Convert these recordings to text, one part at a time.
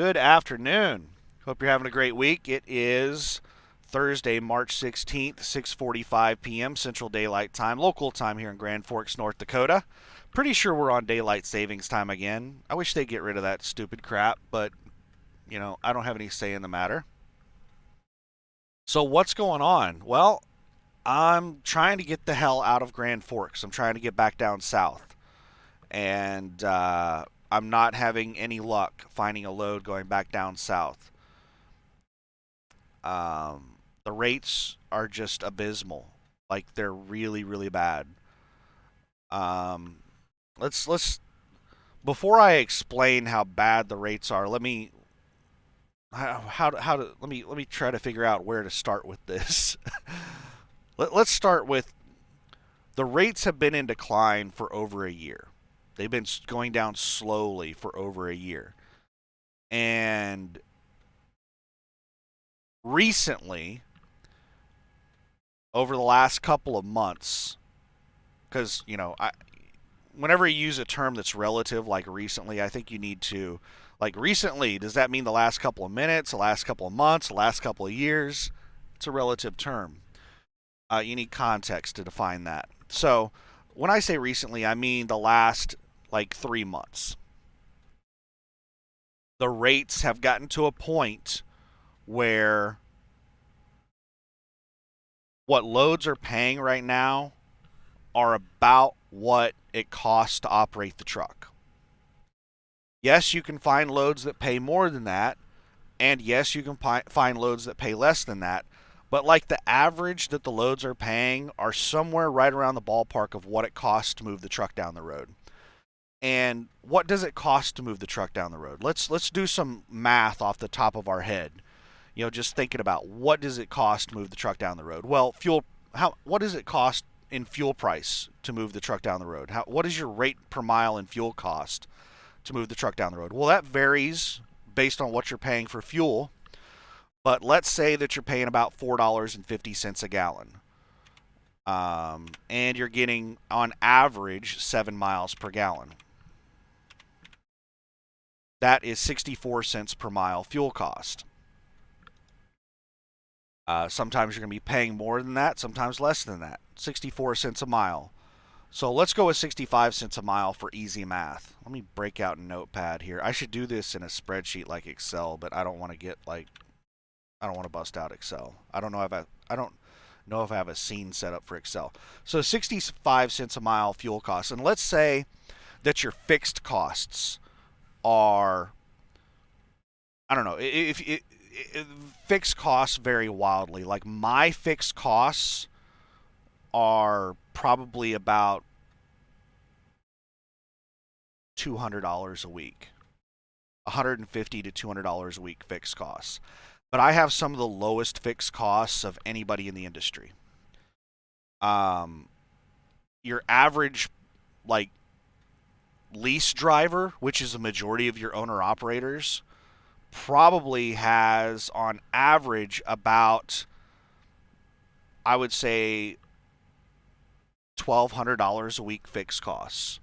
Good afternoon. Hope you're having a great week. It is Thursday, March 16th, 6:45 p.m. Central Daylight Time, local time here in Grand Forks, North Dakota. Pretty sure we're on daylight savings time again. I wish they'd get rid of that stupid crap, but I don't have any say in the matter. So what's going on? Well, I'm trying to get the hell out of Grand Forks. I'm trying to get back down south, and I'm not having any luck finding a load going back down south. The rates are just abysmal. Like they're really, really bad. Um, let's before I explain how bad the rates are, let me how to let me try to figure out where to start with this. Let's start with the rates have been in decline for over a year. They've been going down slowly for over a year. And recently, over the last couple of months, because whenever you use a term that's relative, like recently, I think you need to, like recently, does that mean the last couple of minutes, the last couple of months, the last couple of years? It's a relative term. You need context to define that. So when I say recently, I mean the last like 3 months. The rates have gotten to a point where what loads are paying right now are about what it costs to operate the truck. Yes, you can find loads that pay more than that, and yes, you can find loads that pay less than that. But like the average that the loads are paying are somewhere right around the ballpark of what it costs to move the truck down the road. And what does it cost to move the truck down the road? Let's do some math off the top of our head. Just thinking about what does it cost to move the truck down the road? Well, fuel. What does it cost in fuel price to move the truck down the road? What is your rate per mile in fuel cost to move the truck down the road? Well, that varies based on what you're paying for fuel. But let's say that you're paying about $4.50 a gallon, and you're getting on average 7 miles per gallon. That is 64 cents per mile fuel cost. Sometimes you're going to be paying more than that, sometimes less than that. 64 cents a mile. So let's go with 65 cents a mile for easy math. Let me break out a notepad here. I should do this in a spreadsheet like Excel, but I don't want to bust out Excel. I don't know if I have a scene set up for Excel. So 65 cents a mile fuel costs. And let's say that your fixed costs are, I don't know, if fixed costs vary wildly. Like my fixed costs are probably about $200 a week, $150 to $200 a week fixed costs. But I have some of the lowest fixed costs of anybody in the industry. Um, your average like lease driver, which is the majority of your owner operators, probably has on average about, I would say, $1,200 a week fixed costs.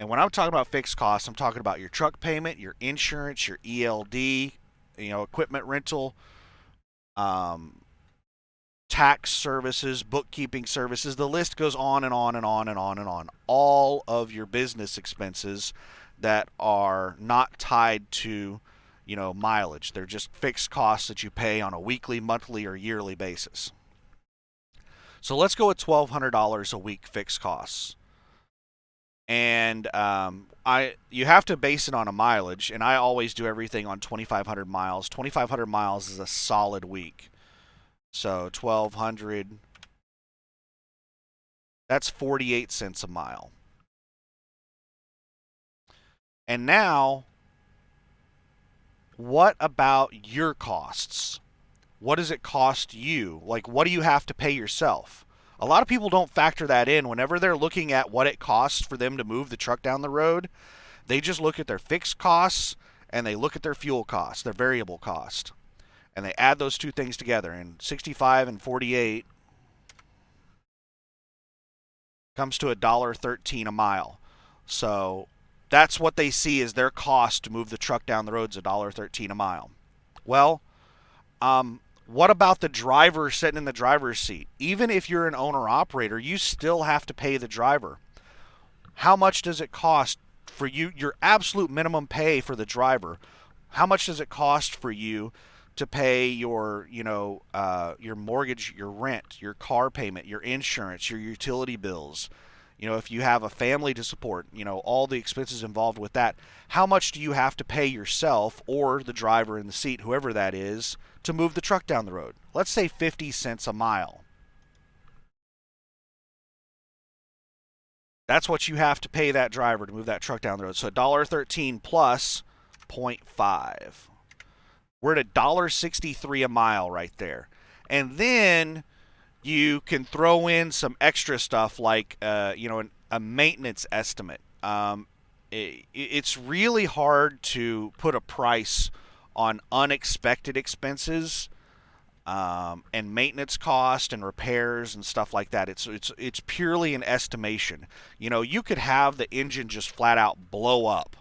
And when I'm talking about fixed costs, I'm talking about your truck payment, your insurance, your ELD, equipment rental, um, tax services, bookkeeping services. The list goes on and on and on and on and on. All of your business expenses that are not tied to, mileage. They're just fixed costs that you pay on a weekly, monthly, or yearly basis. So let's go with $1,200 a week fixed costs. And you have to base it on a mileage, and I always do everything on 2,500 miles. 2,500 miles is a solid week. So 1,200, that's 48 cents a mile. And now, what about your costs? What does it cost you? Like, what do you have to pay yourself? A lot of people don't factor that in whenever they're looking at what it costs for them to move the truck down the road. They just look at their fixed costs and they look at their fuel costs, their variable cost. And they add those two things together. And 65 and 48 comes to $1.13 a mile. So That's what they see as their cost to move the truck down the road is $1.13 a mile. Well, what about the driver sitting in the driver's seat? Even if you're an owner operator, you still have to pay the driver. How much does it cost for you, your absolute minimum pay for the driver? How much does it cost for you to pay your, your mortgage, your rent, your car payment, your insurance, your utility bills? If you have a family to support, all the expenses involved with that. How much do you have to pay yourself or the driver in the seat, whoever that is, to move the truck down the road? Let's say 50 cents a mile. That's what you have to pay that driver to move that truck down the road. So $1.13 plus 0.5. We're at $1.63 a mile right there. And then you can throw in some extra stuff like, a maintenance estimate. It's really hard to put a price on unexpected expenses and maintenance cost and repairs and stuff like that. It's purely an estimation. You could have the engine just flat out blow up.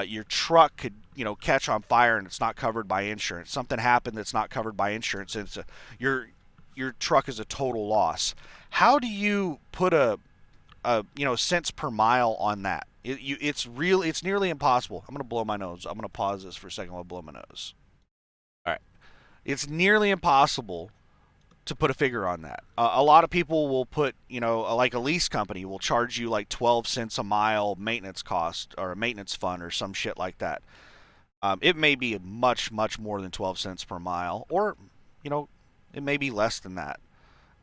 Your truck could, catch on fire and it's not covered by insurance. Something happened that's not covered by insurance, and your truck is a total loss. How do you put a cents per mile on that? It's nearly impossible. I'm gonna blow my nose. I'm gonna pause this for a second while I blow my nose. All right, it's nearly impossible to put a figure on that. A lot of people will put, like a lease company will charge you like 12 cents a mile maintenance cost or a maintenance fund or some shit like that. It may be much, much more than 12 cents per mile, or, it may be less than that.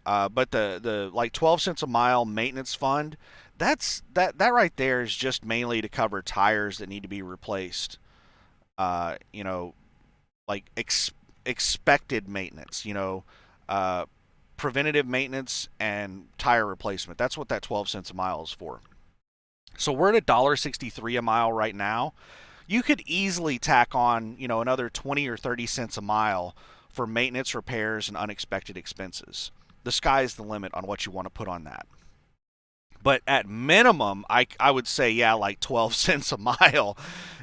But the like 12 cents a mile maintenance fund, that right there is just mainly to cover tires that need to be replaced. Like expected maintenance, preventative maintenance and tire replacement. That's what that 12 cents a mile is for. So we're at $1.63 a mile right now. You could easily tack on, another 20 or 30 cents a mile for maintenance, repairs, and unexpected expenses. The sky's the limit on what you want to put on that. But at minimum, I would say, yeah, like 12 cents a mile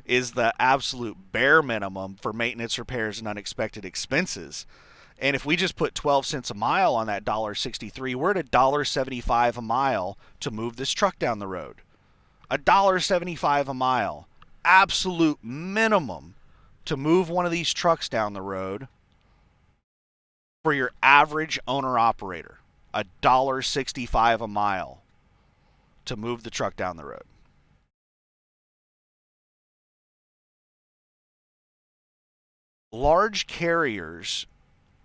is the absolute bare minimum for maintenance, repairs, and unexpected expenses. And if we just put 12 cents a mile on that $1.63, we're at $1.75 a mile to move this truck down the road. $1.75 a mile. Absolute minimum to move one of these trucks down the road for your average owner-operator. $1.65 a mile to move the truck down the road. Large carriers,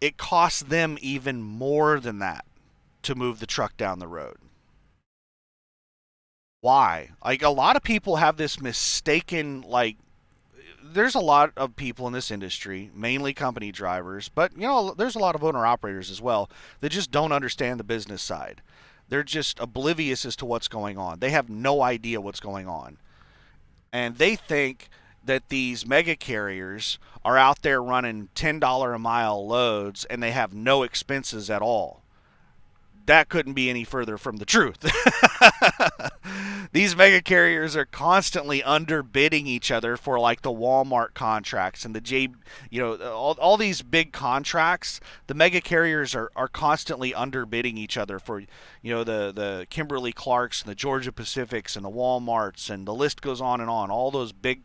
it costs them even more than that to move the truck down the road. Why? Like, a lot of people have this mistaken, there's a lot of people in this industry, mainly company drivers, but there's a lot of owner operators as well that just don't understand the business side. They're just oblivious as to what's going on. They have no idea what's going on. And they think that these mega carriers are out there running $10 a mile loads and they have no expenses at all. That couldn't be any further from the truth. These mega carriers are constantly underbidding each other for like the Walmart contracts and all these big contracts. The mega carriers are constantly underbidding each other for, the Kimberly Clarks and the Georgia Pacifics and the Walmarts, and the list goes on and on. All those big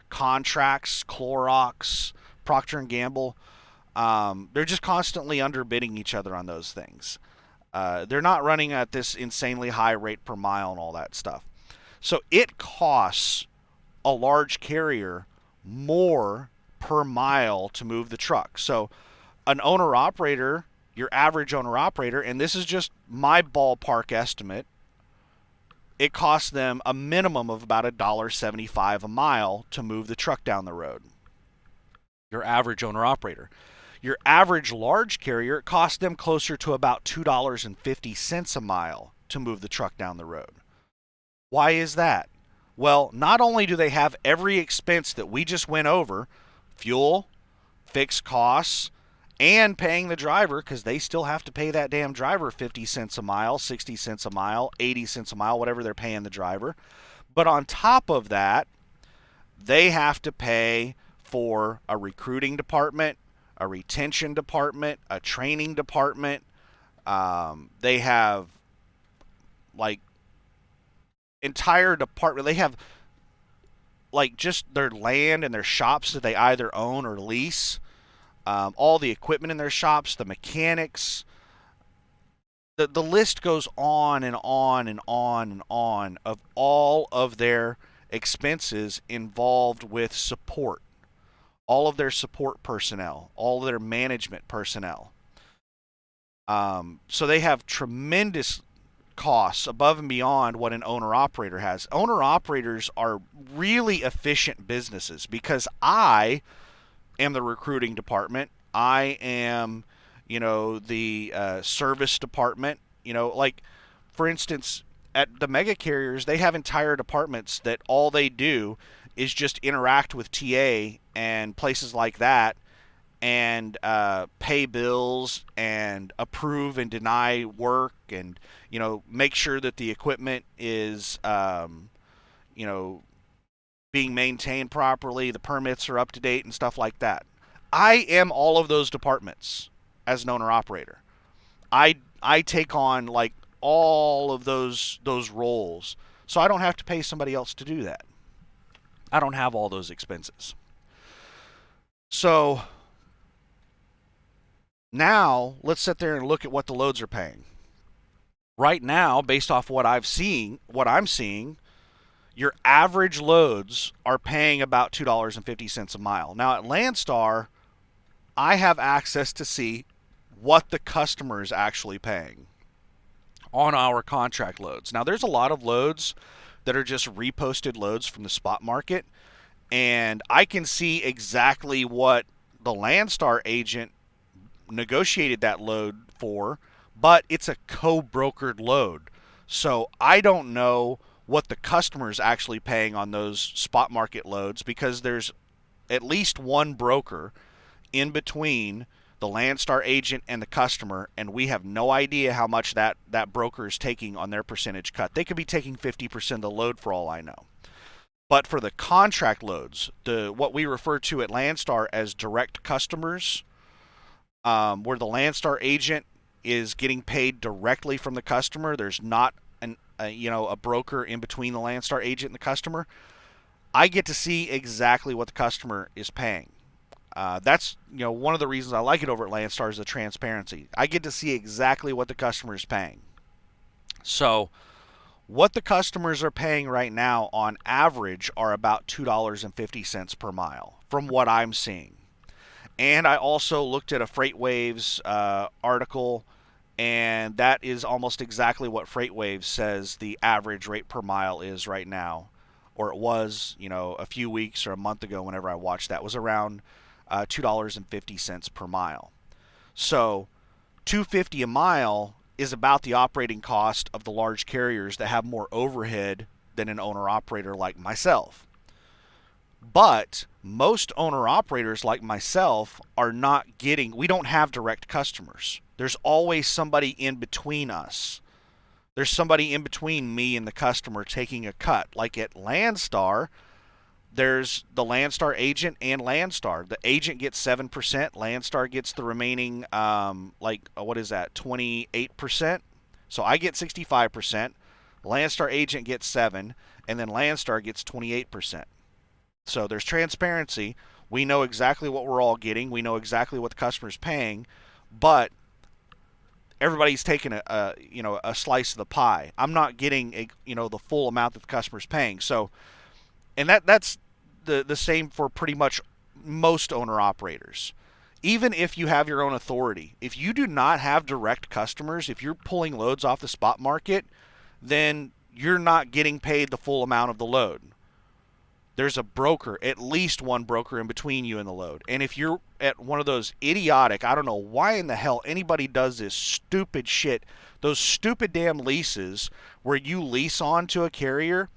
contracts, Clorox, Procter and Gamble, they're just constantly underbidding each other on those things. They're not running at this insanely high rate per mile and all that stuff. So it costs a large carrier more per mile to move the truck. So an owner-operator, your average owner-operator, and this is just my ballpark estimate, it costs them a minimum of about $1.75 a mile to move the truck down the road. Your average owner-operator. Your average large carrier, it costs them closer to about $2.50 a mile to move the truck down the road. Why is that? Well, not only do they have every expense that we just went over, fuel, fixed costs, and paying the driver, because they still have to pay that damn driver 50 cents a mile, 60 cents a mile, 80 cents a mile, whatever they're paying the driver. But on top of that, they have to pay for a recruiting department, a retention department, a training department. They have like entire department. They have like just their land and their shops that they either own or lease. All the equipment in their shops, the mechanics. The list goes on and on and on and on of all of their expenses involved with support, all of their support personnel, all of their management personnel. So they have tremendous costs above and beyond what an owner operator has. Owner operators are really efficient businesses because I am the recruiting department. I am, the service department. Like for instance, at the mega carriers, they have entire departments that all they do is just interact with TA and places like that and pay bills and approve and deny work and make sure that the equipment is you know being maintained properly, the permits are up to date and stuff like that. I am all of those departments as an owner operator. I take on like all of those roles, so I don't have to pay somebody else to do that. I don't have all those expenses. So now let's sit there and look at what the loads are paying. Right now, based off what I'm seeing, your average loads are paying about $2.50 a mile. Now at Landstar, I have access to see what the customer is actually paying on our contract loads. Now there's a lot of loads that are just reposted loads from the spot market, and I can see exactly what the Landstar agent negotiated that load for, but it's a co-brokered load. So I don't know what the customer is actually paying on those spot market loads because there's at least one broker in between the Landstar agent and the customer, and we have no idea how much that broker is taking on their percentage cut. They could be taking 50% of the load for all I know. But for the contract loads, what we refer to at Landstar as direct customers, where the Landstar agent is getting paid directly from the customer, there's not a broker in between the Landstar agent and the customer. I get to see exactly what the customer is paying. That's one of the reasons I like it over at Landstar is the transparency. I get to see exactly what the customer is paying. So what the customers are paying right now on average are about $2.50 per mile from what I'm seeing. And I also looked at a FreightWaves article, and that is almost exactly what FreightWaves says the average rate per mile is right now, or it was, a few weeks or a month ago whenever I watched that, was around $2.50 per mile. So $2.50 a mile is about the operating cost of the large carriers that have more overhead than an owner operator like myself. But most owner operators like myself are not getting, we don't have direct customers. There's always somebody in between us. There's somebody in between me and the customer taking a cut. Like at Landstar, there's the Landstar agent and Landstar. The agent gets 7%. Landstar gets the remaining, what is that, 28%? So I get 65%. Landstar agent gets 7%, and then Landstar gets 28%. So there's transparency. We know exactly what we're all getting. We know exactly what the customer's paying, but everybody's taking a slice of the pie. I'm not getting the full amount that the customer's paying. So, and that's the same for pretty much most owner operators. Even if you have your own authority, if you do not have direct customers, if you're pulling loads off the spot market, then you're not getting paid the full amount of the load. There's a broker, at least one broker in between you and the load. And if you're at one of those idiotic, I don't know why in the hell anybody does this stupid shit, those stupid damn leases where you lease on to a carrier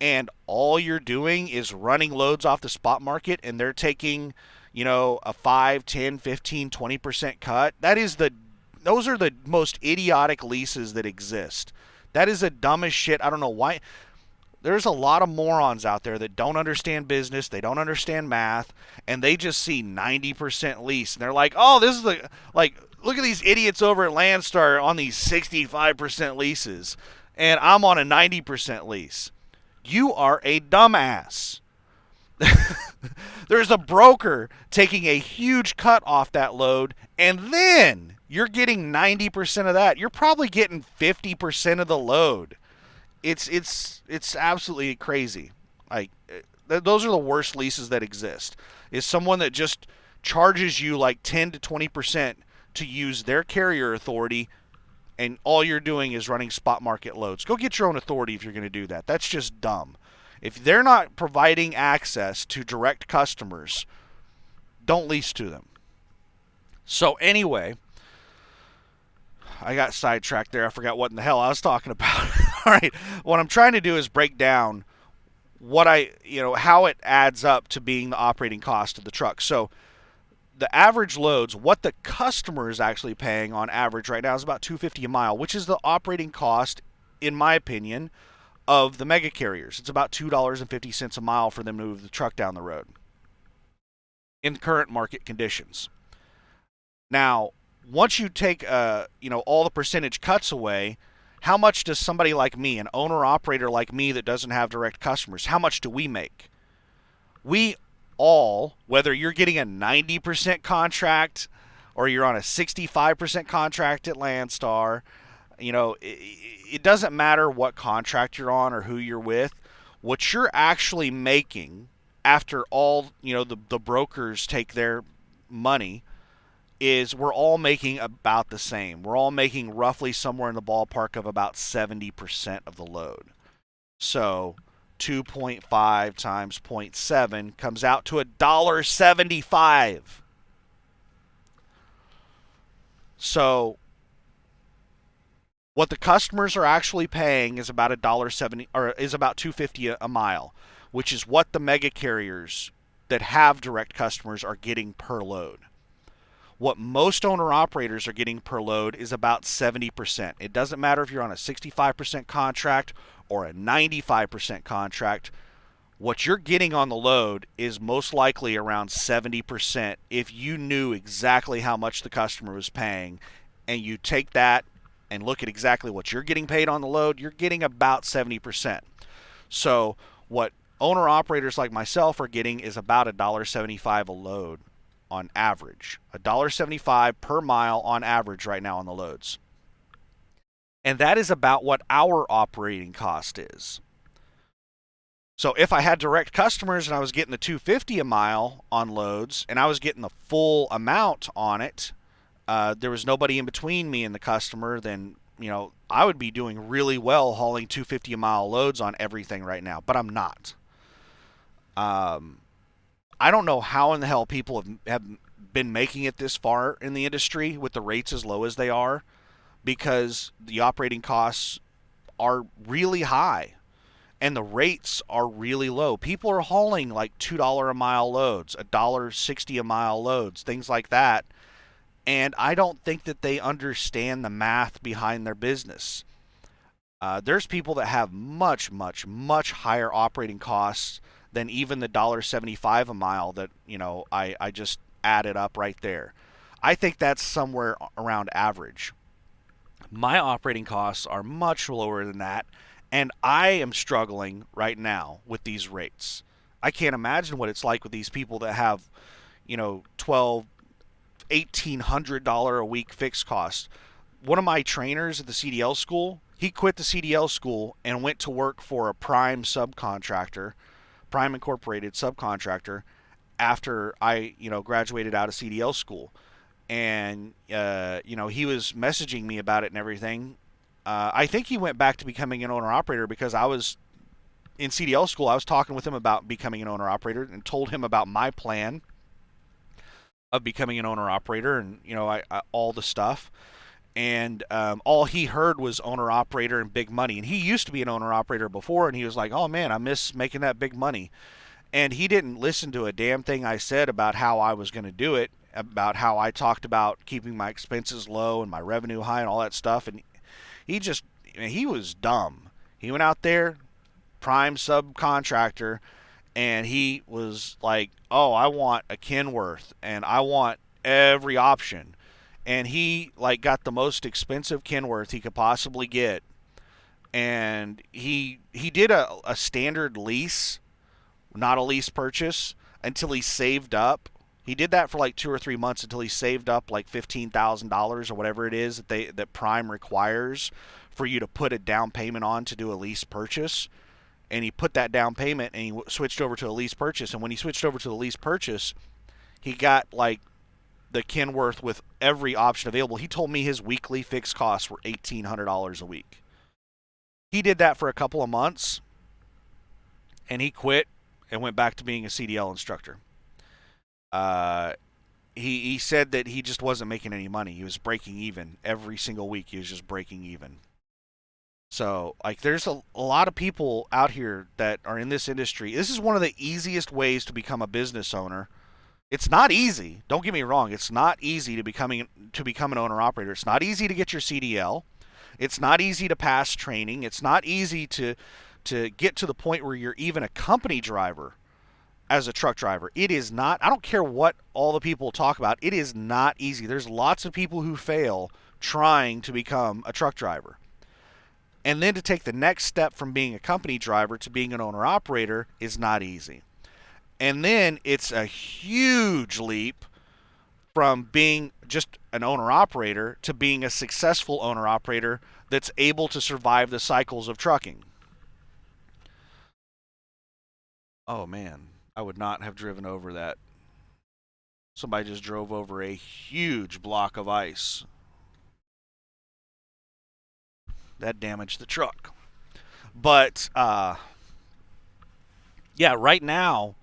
and all you're doing is running loads off the spot market and they're taking, a 5, 10, 15, 20% cut. Those are the most idiotic leases that exist. That is the dumbest shit. I don't know why. there's a lot of morons out there that don't understand business, they don't understand math, and they just see 90% lease and they're like, "Oh, this is the like look at these idiots over at Landstar on these 65% leases and I'm on a 90% lease." You are a dumbass. There's a broker taking a huge cut off that load, and then you're getting 90% of that. You're probably getting 50% of the load. It's absolutely crazy. Like those are the worst leases that exist. Is someone that just charges you like 10 to 20% to use their carrier authority, and all you're doing is running spot market loads. Go get your own authority if you're going to do that. That's just dumb. If they're not providing access to direct customers, don't lease to them. So anyway, I got sidetracked there. I forgot what in the hell I was talking about. All right. What I'm trying to do is break down how it adds up to being the operating cost of the truck. So the average loads, what the customer is actually paying on average right now is about $2.50 a mile, which is the operating cost, in my opinion, of the mega carriers. It's about $2.50 a mile for them to move the truck down the road in current market conditions. Now, once you take all the percentage cuts away, how much does somebody like me, an owner operator like me that doesn't have direct customers, how much do we make? We all, whether you're getting a 90% contract or you're on a 65% contract at Landstar, it doesn't matter what contract you're on or who you're with. What you're actually making after all, the brokers take their money is we're all making about the same. We're all making roughly somewhere in the ballpark of about 70% of the load. So 2.5 times 0.7 comes out to $1.75. So what the customers are actually paying is about $1.70 or is about $2.50 a mile, which is what the mega carriers that have direct customers are getting per load. What most owner operators are getting per load is about 70%. It doesn't matter if you're on a 65% contract or a 95% contract. What you're getting on the load is most likely around 70% if you knew exactly how much the customer was paying, and you take that and look at exactly what you're getting paid on the load, you're getting about 70%. So what owner operators like myself are getting is about $1.75 a load on average. $1.75 per mile on average right now on the loads. And that is about what our operating cost is. So if I had direct customers and I was getting the $2.50 a mile on loads and I was getting the full amount on it, there was nobody in between me and the customer, then I would be doing really well hauling $2.50 a mile loads on everything right now, but I'm not. I don't know how in the hell people have been making it this far in the industry with the rates as low as they are, because the operating costs are really high and the rates are really low. People are hauling like $2 a mile loads, $1.60 a mile loads, things like that. And I don't think that they understand the math behind their business. There's people that have much, much, much higher operating costs than even the $1.75 a mile that I just added up right there. I think that's somewhere around average. My operating costs are much lower than that, and I am struggling right now with these rates. I can't imagine what it's like with these people that have, $1,200, $1,800 a week fixed costs. One of my trainers at the CDL school, he quit the CDL school and went to work for a prime subcontractor, Prime Incorporated subcontractor, after I, graduated out of CDL school. And, he was messaging me about it and everything. I think he went back to becoming an owner operator because I was in CDL school. I was talking with him about becoming an owner operator and told him about my plan of becoming an owner operator and, all the stuff. And all he heard was owner operator and big money. And he used to be an owner operator before, and he was like, "Oh man, I miss making that big money." And he didn't listen to a damn thing I said about how I was going to do it, about how I talked about keeping my expenses low and my revenue high and all that stuff. And he was dumb. He went out there, prime subcontractor, and he was like, "Oh, I want a Kenworth, and I want every option." And he like got the most expensive Kenworth he could possibly get, and he did a standard lease, not a lease purchase, until he saved up. He did that for like 2 or 3 months until he saved up like $15,000 or whatever it is that Prime requires for you to put a down payment on to do a lease purchase. And he put that down payment and he switched over to a lease purchase. And when he switched over to the lease purchase, he got like the Kenworth with every option available. He told me his weekly fixed costs were $1,800 a week. He did that for a couple of months and he quit and went back to being a CDL instructor. Uh, he said that he just wasn't making any money. He was breaking even every single week. He was just breaking even. So, like, there's a lot of people out here that are in this industry. This is one of the easiest ways to become a business owner. It's not easy. Don't get me wrong. It's not easy to become an owner operator. It's not easy to get your CDL. It's not easy to pass training. It's not easy to get to the point where you're even a company driver as a truck driver. It is not. I don't care what all the people talk about. It is not easy. There's lots of people who fail trying to become a truck driver. And then to take the next step from being a company driver to being an owner operator is not easy. And then it's a huge leap from being just an owner operator to being a successful owner operator that's able to survive the cycles of trucking. Oh man, I would not have driven over that. Somebody just drove over a huge block of ice. That damaged the truck. But yeah, right now,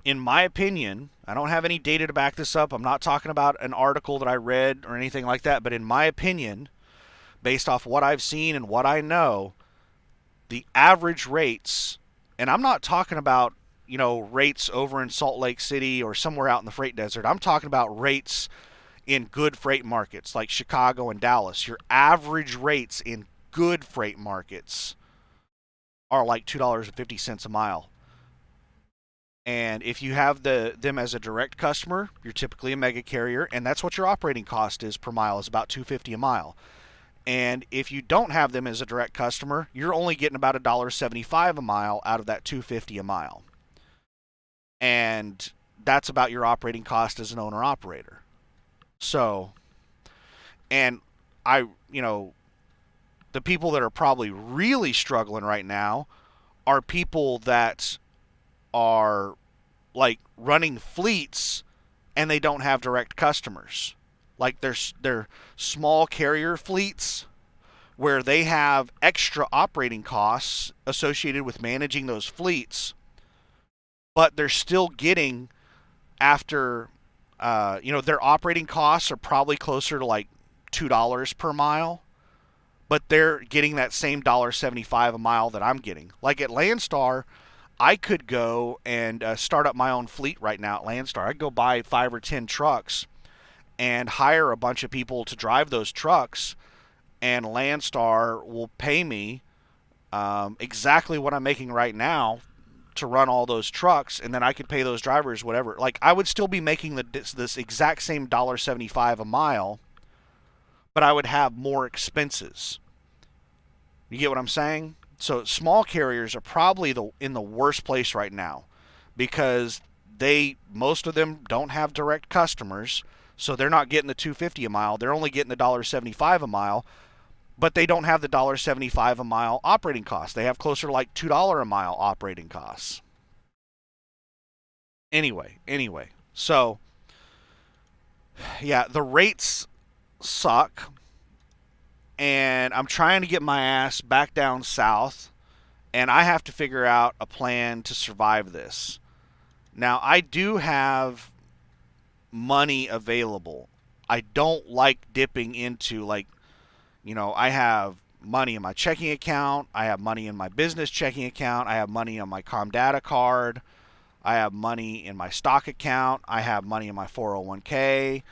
in my opinion, I don't have any data to back this up. I'm not talking about an article that I read or anything like that. But in my opinion, based off what I've seen and what I know, the average rates, and I'm not talking about, rates over in Salt Lake City or somewhere out in the freight desert. I'm talking about rates in good freight markets like Chicago and Dallas. Your average rates in good freight markets are like $2.50 a mile. And if you have them as a direct customer, you're typically a mega carrier, and that's what your operating cost is per mile, is about $2.50 a mile. And if you don't have them as a direct customer, you're only getting about $1.75 a mile out of that $2.50 a mile. And that's about your operating cost as an owner operator. So, and the people that are probably really struggling right now are people that are like running fleets and they don't have direct customers. Like they're small carrier fleets where they have extra operating costs associated with managing those fleets, but they're still getting after their operating costs are probably closer to like $2 per mile, but they're getting that same $1.75 a mile that I'm getting. Like at Landstar, I could go and start up my own fleet right now at Landstar. I'd go buy 5 or 10 trucks and hire a bunch of people to drive those trucks, and Landstar will pay me exactly what I'm making right now to run all those trucks, and then I could pay those drivers whatever. Like I would still be making this exact same $1.75 a mile, but I would have more expenses. You get what I'm saying? So small carriers are probably in the worst place right now because most of them don't have direct customers, so they're not getting the $2.50 a mile. They're only getting the $1.75 a mile, but they don't have the $1.75 a mile operating costs. They have closer to like $2 a mile operating costs. Anyway, so yeah, the rates suck, and I'm trying to get my ass back down south, and I have to figure out a plan to survive this. Now, I do have money available. I don't like dipping into I have money in my checking account, I have money in my business checking account, I have money on my Comdata card, I have money in my stock account, I have money in my 401k.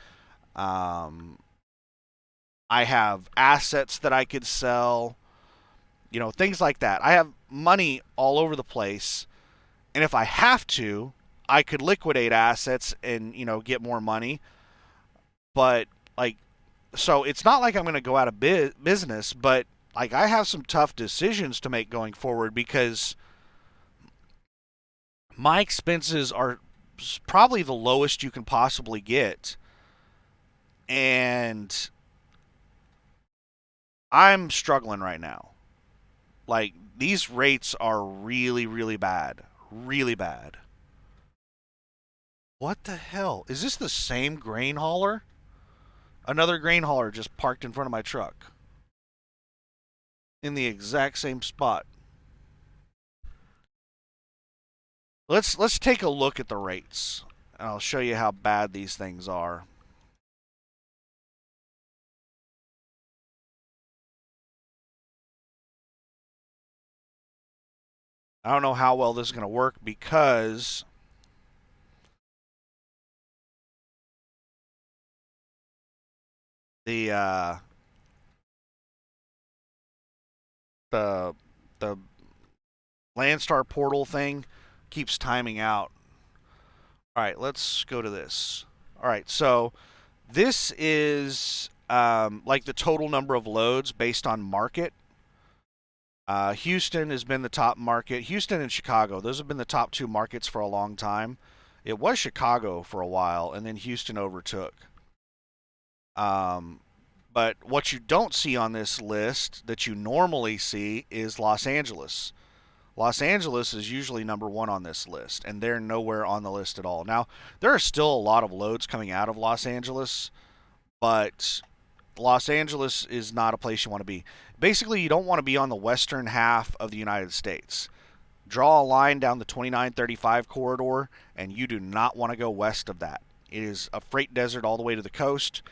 I have assets that I could sell, things like that. I have money all over the place, and if I have to, I could liquidate assets and get more money. But like, so it's not like I'm going to go out of business, but like I have some tough decisions to make going forward because my expenses are probably the lowest you can possibly get, and I'm struggling right now. Like, these rates are really, really bad. Really bad. What the hell? Is this the same grain hauler? Another grain hauler just parked in front of my truck in the exact same spot. Let's take a look at the rates, and I'll show you how bad these things are. I don't know how well this is going to work because the the the Landstar portal thing keeps timing out. All right, let's go to this. All right, so this is like the total number of loads based on market. Houston has been the top market. Houston and Chicago, those have been the top two markets for a long time. It was Chicago for a while, and then Houston overtook. Um, but what you don't see on this list that you normally see is Los Angeles. Los Angeles is usually number one on this list, and they're nowhere on the list at all. Now, there are still a lot of loads coming out of Los Angeles, but Los Angeles is not a place you want to be. Basically, you don't want to be on the western half of the United States. Draw a line down the 2935 corridor, and you do not want to go west of that. It is a freight desert all the way to the coast,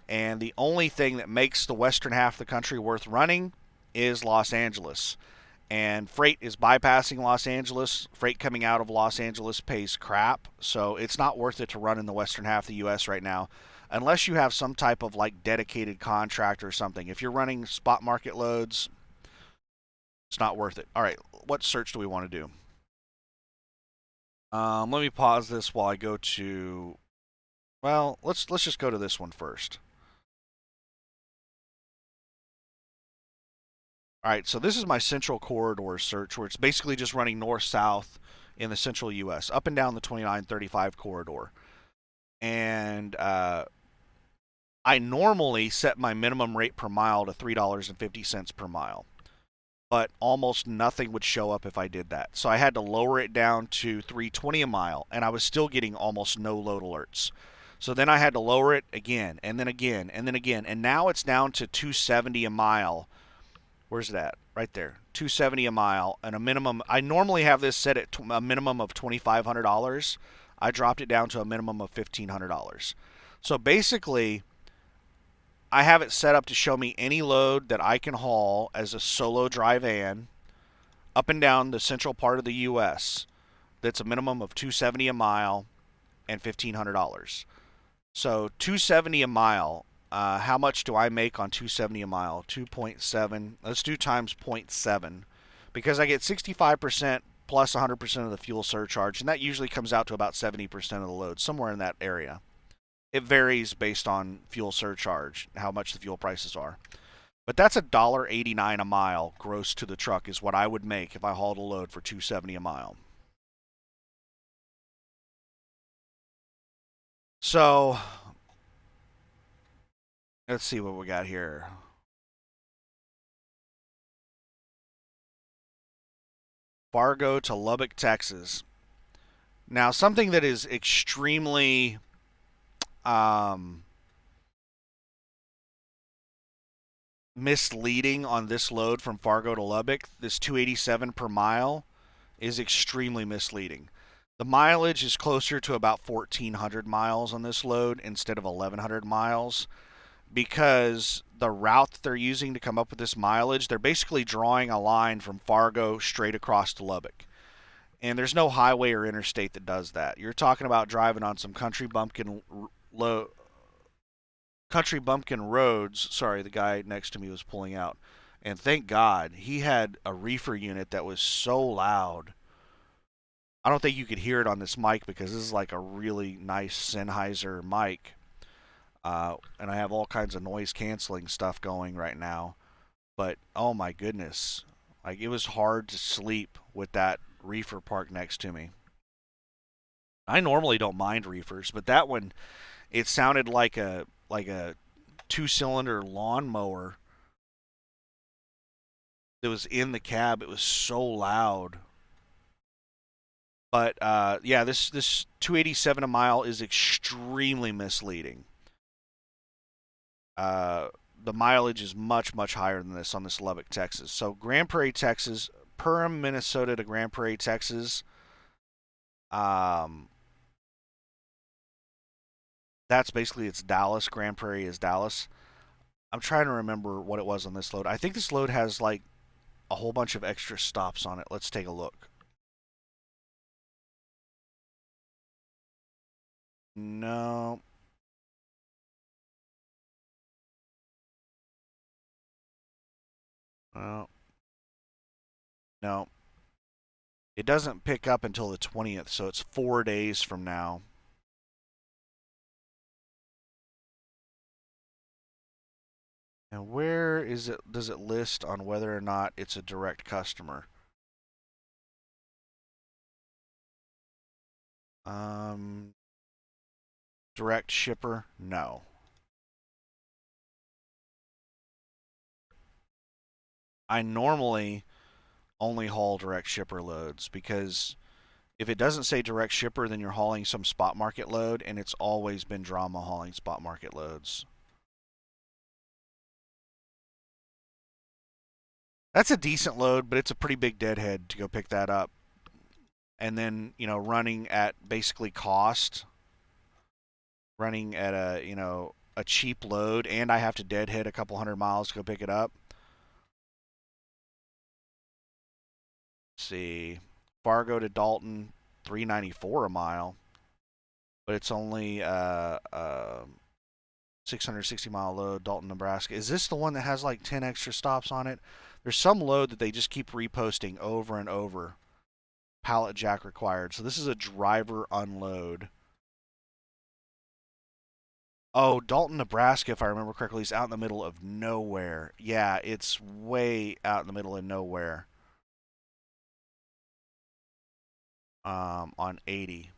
and the only thing that makes the western half of the country worth running is Los Angeles. And freight is bypassing Los Angeles. Freight coming out of Los Angeles pays crap, so it's not worth it to run in the western half of the U.S. right now, unless you have some type of like dedicated contract or something. If you're running spot market loads, it's not worth it. All right, what search do we want to do? Let me pause this while I go to. Well, let's just go to this one first. All right, so this is my central corridor search, where it's basically just running north-south in the central U.S., up and down the 2935 corridor. And I normally set my minimum rate per mile to $3.50 per mile, but almost nothing would show up if I did that. So I had to lower it down to $3.20 a mile, and I was still getting almost no load alerts. So then I had to lower it again, and then again, and then again, and now it's down to $2.70 a mile. Where's it at? Right there. $2.70 a mile, and a minimum. I normally have this set at a minimum of $2,500. I dropped it down to a minimum of $1,500. So basically, I have it set up to show me any load that I can haul as a solo dry van up and down the central part of the U.S. That's a minimum of $2.70 a mile and $1,500. So $2.70 a mile. How much do I make on $2.70 a mile? 2.7. Let's do times 0.7, because I get 65% plus 100% of the fuel surcharge, and that usually comes out to about 70% of the load, somewhere in that area. It varies based on fuel surcharge, how much the fuel prices are. But that's $1.89 a mile gross to the truck is what I would make if I hauled a load for $2.70 a mile. So let's see what we got here. Fargo to Lubbock, Texas. Now, something that is extremely misleading on this load from Fargo to Lubbock, this 287 per mile, is extremely misleading. The mileage is closer to about 1,400 miles on this load instead of 1,100 miles, because the route that they're using to come up with this mileage, they're basically drawing a line from Fargo straight across to Lubbock. And there's no highway or interstate that does that. You're talking about driving on some country bumpkin roads. Sorry, the guy next to me was pulling out. And thank God he had a reefer unit that was so loud. I don't think you could hear it on this mic because this is like a really nice Sennheiser mic. And I have all kinds of noise canceling stuff going right now. But oh my goodness, like it was hard to sleep with that reefer parked next to me. I normally don't mind reefers, but that one, it sounded like a two-cylinder lawnmower that was in the cab. It was so loud. But yeah, this 287 a mile is extremely misleading. Uh, the mileage is much higher than this on this Lubbock, Texas. So Grand Prairie, Texas, Perham, Minnesota to Grand Prairie, Texas. Um, that's basically it's Dallas. Grand Prairie is Dallas. I'm trying to remember what it was on this load. I think this load has like a whole bunch of extra stops on it. Let's take a look. No, no, no. It doesn't pick up until the 20th, so it's 4 days from now. And where is it? Does it list on whether or not it's a direct customer? Um, direct shipper? No. I normally only haul direct shipper loads because if it doesn't say direct shipper, then you're hauling some spot market load, and it's always been drama hauling spot market loads. That's a decent load, but it's a pretty big deadhead to go pick that up. And then, running at basically cost, running at a cheap load, and I have to deadhead a couple 100 miles to go pick it up. Let's see, Fargo to Dalton, 394 a mile, but it's only 660-mile load, Dalton, Nebraska. Is this the one that has like 10 extra stops on it? There's some load that they just keep reposting over and over. Pallet jack required. So this is a driver unload. Oh, Dalton, Nebraska, if I remember correctly, is out in the middle of nowhere. Yeah, it's way out in the middle of nowhere. On 80.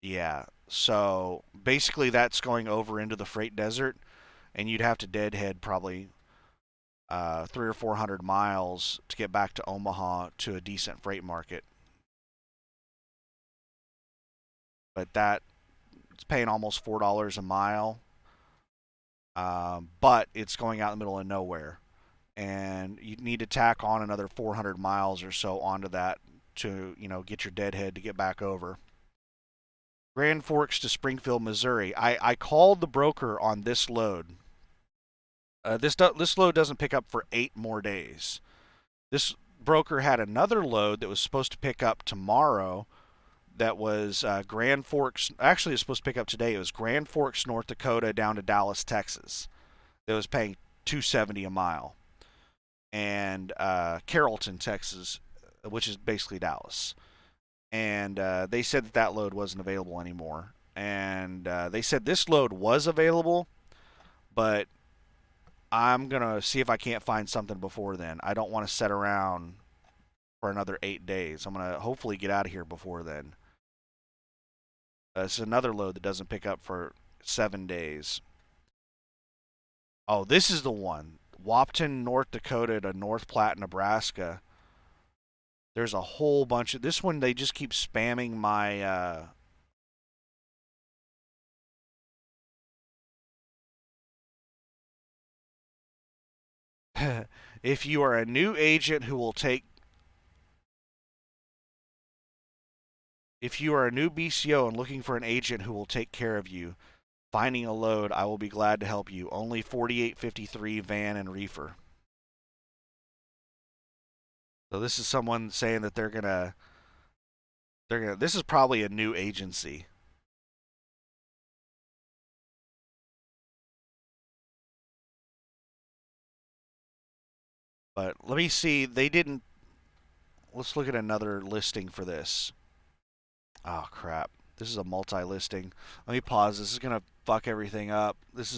Yeah. So basically, that's going over into the freight desert, and you'd have to deadhead probably 300 or 400 miles to get back to Omaha to a decent freight market. But that it's paying almost $4 a mile. But it's going out in the middle of nowhere, and you need to tack on another 400 miles or so onto that to get your deadhead to get back over. Grand Forks to Springfield, Missouri. I called the broker on this load. This load doesn't pick up for 8 more days. This broker had another load that was supposed to pick up tomorrow. That was Grand Forks. Actually, it's supposed to pick up today. It was Grand Forks, North Dakota, down to Dallas, Texas. That was paying 270 a mile, and Carrollton, Texas, which is basically Dallas. And they said that load wasn't available anymore. And they said this load was available, but I'm gonna see if I can't find something before then. I don't want to sit around for another 8 days. I'm gonna hopefully get out of here before then. It's another load that doesn't pick up for 7 days. Oh, this is the one. Wapton, North Dakota to North Platte, Nebraska. There's a whole bunch of this one. They just keep spamming my. If you are a new agent who will take. If you are a new BCO and looking for an agent who will take care of you, finding a load, I will be glad to help you. Only 4853 van and reefer. So this is someone saying that they're gonna. This is probably a new agency. But let me see. They didn't. Let's look at another listing for this. Oh crap! This is a multi-listing. Let me pause. This is gonna fuck everything up. This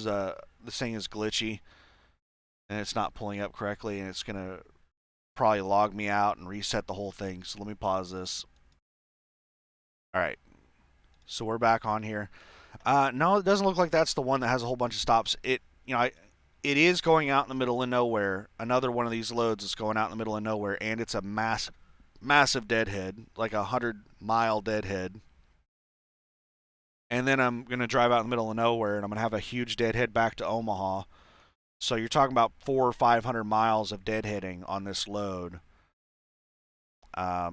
thing is glitchy, and it's not pulling up correctly, and it's gonna probably log me out and reset the whole thing. So let me pause this. All right. So we're back on here. No, it doesn't look like that's the one that has a whole bunch of stops. It is going out in the middle of nowhere. Another one of these loads is going out in the middle of nowhere, and it's a massive deadhead, like 100-mile deadhead. And then I'm gonna drive out in the middle of nowhere, and I'm gonna have a huge deadhead back to Omaha. So you're talking about 400 or 500 miles of deadheading on this load.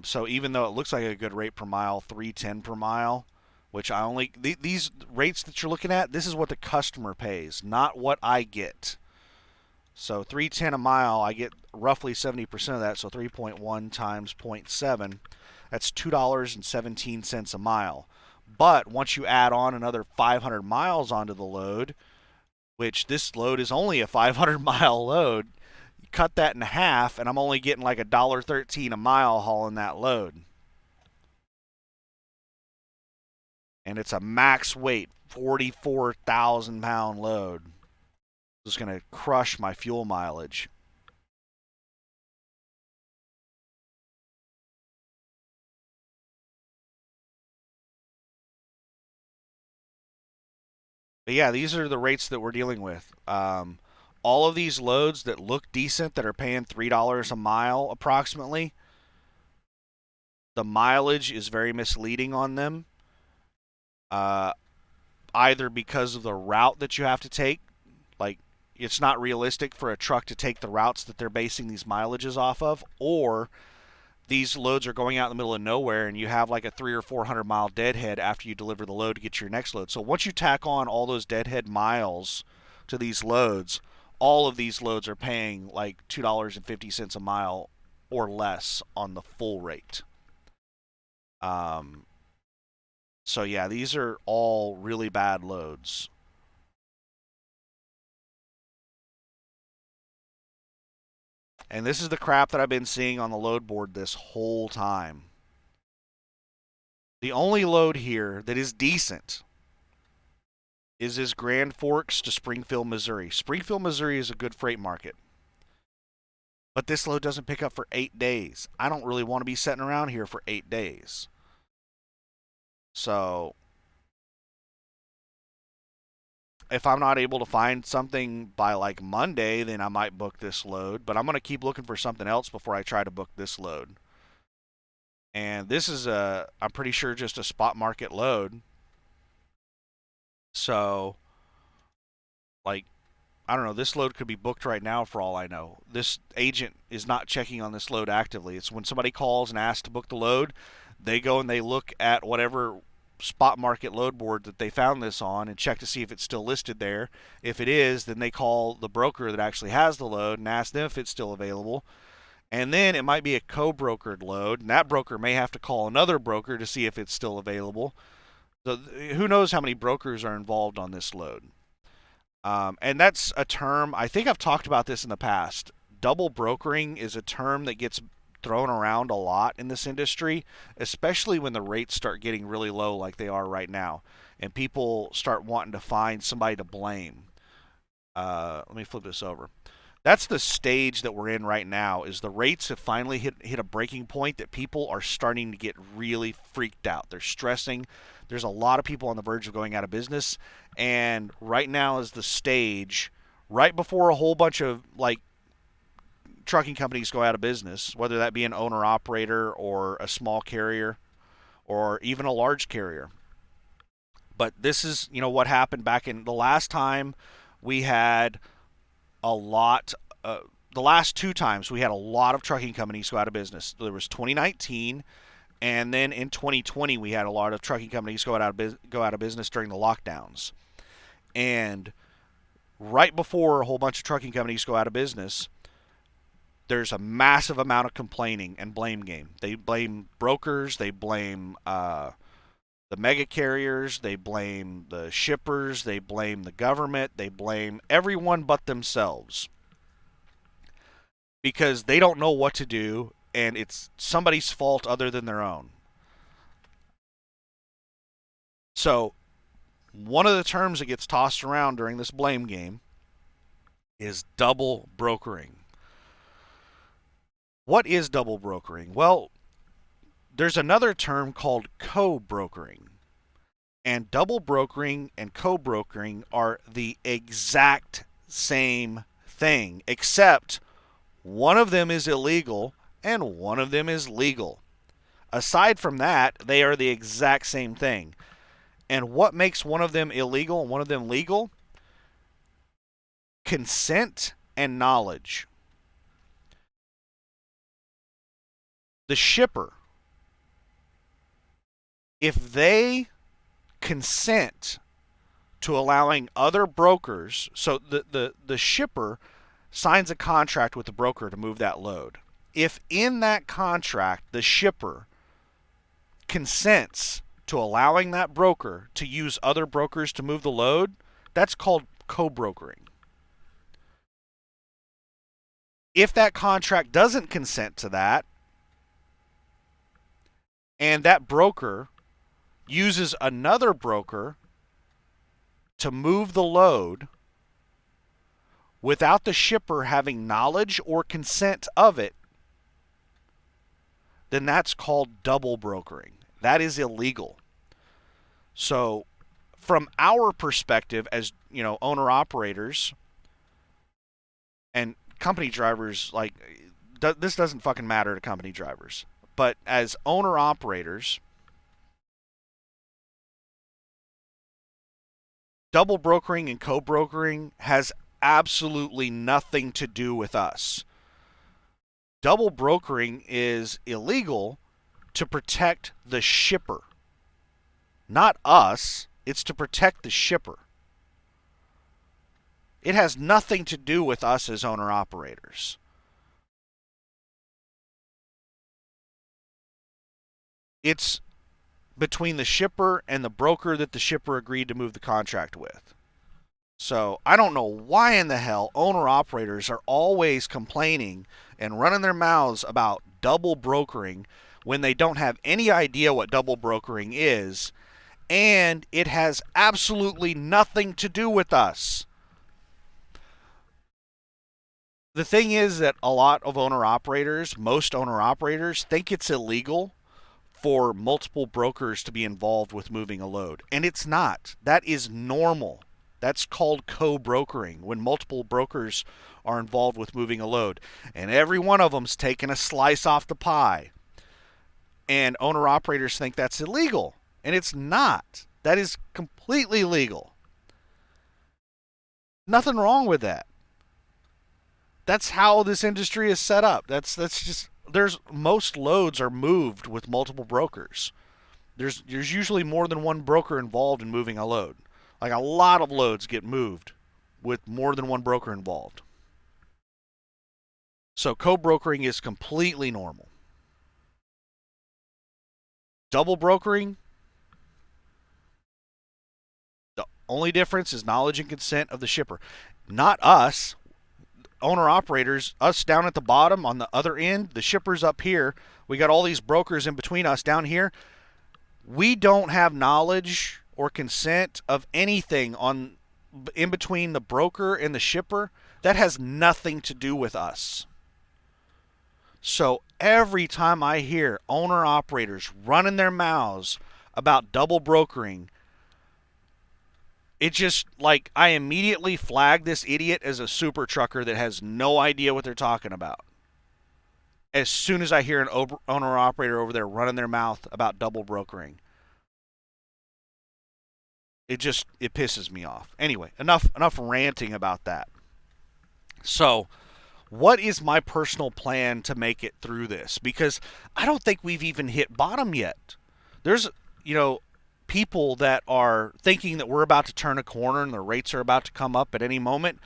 So even though it looks like a good rate per mile, 310 per mile, which these rates that you're looking at, this is what the customer pays, not what I get. So 310 a mile, I get roughly 70% of that, so 3.1 times 0.7, that's $2.17 a mile. But once you add on another 500 miles onto the load, which this load is only a 500-mile load, you cut that in half, and I'm only getting like $1.13 a mile hauling that load. And it's a max weight, 44,000-pound load. It's going to crush my fuel mileage. But yeah, these are the rates that we're dealing with. All of these loads that look decent, that are paying $3 a mile approximately, the mileage is very misleading on them. Either because of the route that you have to take, like it's not realistic for a truck to take the routes that they're basing these mileages off of, or these loads are going out in the middle of nowhere and you have like a 300 or 400 mile deadhead after you deliver the load to get your next load. So once you tack on all those deadhead miles to these loads, all of these loads are paying like $2.50 a mile or less on the full rate. Um, so yeah, these are all really bad loads. And this is the crap that I've been seeing on the load board this whole time. The only load here that is decent is this Grand Forks to Springfield, Missouri. Springfield, Missouri is a good freight market. But this load doesn't pick up for 8 days. I don't really want to be sitting around here for 8 days. So if I'm not able to find something by like Monday, then I might book this load. But I'm going to keep looking for something else before I try to book this load. And this is I'm pretty sure just a spot market load. So, like, I don't know, this load could be booked right now for all I know. This agent is not checking on this load actively. It's when somebody calls and asks to book the load, they go and they look at whatever spot market load board that they found this on and check to see if it's still listed there. If it is, then they call the broker that actually has the load and ask them if it's still available. And then it might be a co-brokered load, and that broker may have to call another broker to see if it's still available. So who knows how many brokers are involved on this load. And that's a term, I think I've talked about this in the past. Double brokering is a term that gets thrown around a lot in this industry, especially when the rates start getting really low like they are right now, and people start wanting to find somebody to blame. Let me flip this over. That's the stage that we're in right now. Is the rates have finally hit a breaking point that people are starting to get really freaked out. They're stressing. There's a lot of people on the verge of going out of business, and right now is the stage right before a whole bunch of like trucking companies go out of business, whether that be an owner operator or a small carrier or even a large carrier. But this is, what happened back in the last time we had a lot. The last two times we had a lot of trucking companies go out of business. There was 2019, and then in 2020 we had a lot of trucking companies go out of business during the lockdowns. And right before a whole bunch of trucking companies go out of business, there's a massive amount of complaining and blame game. They blame brokers, they blame the mega carriers, they blame the shippers, they blame the government, they blame everyone but themselves. because they don't know what to do, and it's somebody's fault other than their own. So, one of the terms that gets tossed around during this blame game is double brokering. What is double brokering? Well, there's another term called co-brokering. And double brokering and co-brokering are the exact same thing, except one of them is illegal and one of them is legal. Aside from that, they are the exact same thing. And what makes one of them illegal and one of them legal? Consent and knowledge. The shipper, if they consent to allowing other brokers, so the shipper signs a contract with the broker to move that load. If in that contract the shipper consents to allowing that broker to use other brokers to move the load, that's called co-brokering. If that contract doesn't consent to that, and that broker uses another broker to move the load without the shipper having knowledge or consent of it, then that's called double brokering. That is illegal. So, from our perspective as, owner operators and company drivers, like, this doesn't fucking matter to company drivers. But as owner operators, double brokering and co-brokering has absolutely nothing to do with us. Double brokering is illegal to protect the shipper, not us. It's to protect the shipper. It has nothing to do with us as owner operators. It's between the shipper and the broker that the shipper agreed to move the contract with. So I don't know why in the hell owner operators are always complaining and running their mouths about double brokering when they don't have any idea what double brokering is, and it has absolutely nothing to do with us. The thing is that a lot of owner operators, most owner operators, think it's illegal for multiple brokers to be involved with moving a load. And it's not. That is normal. That's called co-brokering, when multiple brokers are involved with moving a load. And every one of them's taking a slice off the pie. And owner operators think that's illegal. And it's not. That is completely legal. Nothing wrong with that. That's how this industry is set up. That's just, most loads are moved with multiple brokers. There's usually more than one broker involved in moving a load. Like, a lot of loads get moved with more than one broker involved. So co-brokering is completely normal. Double brokering, the only difference is knowledge and consent of the shipper. Not us, owner operators, us down at the bottom on the other end, the shippers up here. We got all these brokers in between us down here. We don't have knowledge or consent of anything in between the broker and the shipper. That has nothing to do with us. So every time I hear owner operators running their mouths about double brokering, it just, like, I immediately flag this idiot as a super trucker that has no idea what they're talking about. As soon as I hear an owner operator over there running their mouth about double brokering, it pisses me off. Anyway, enough ranting about that. So, what is my personal plan to make it through this? Because I don't think we've even hit bottom yet. There's, people that are thinking that we're about to turn a corner and the rates are about to come up at any moment.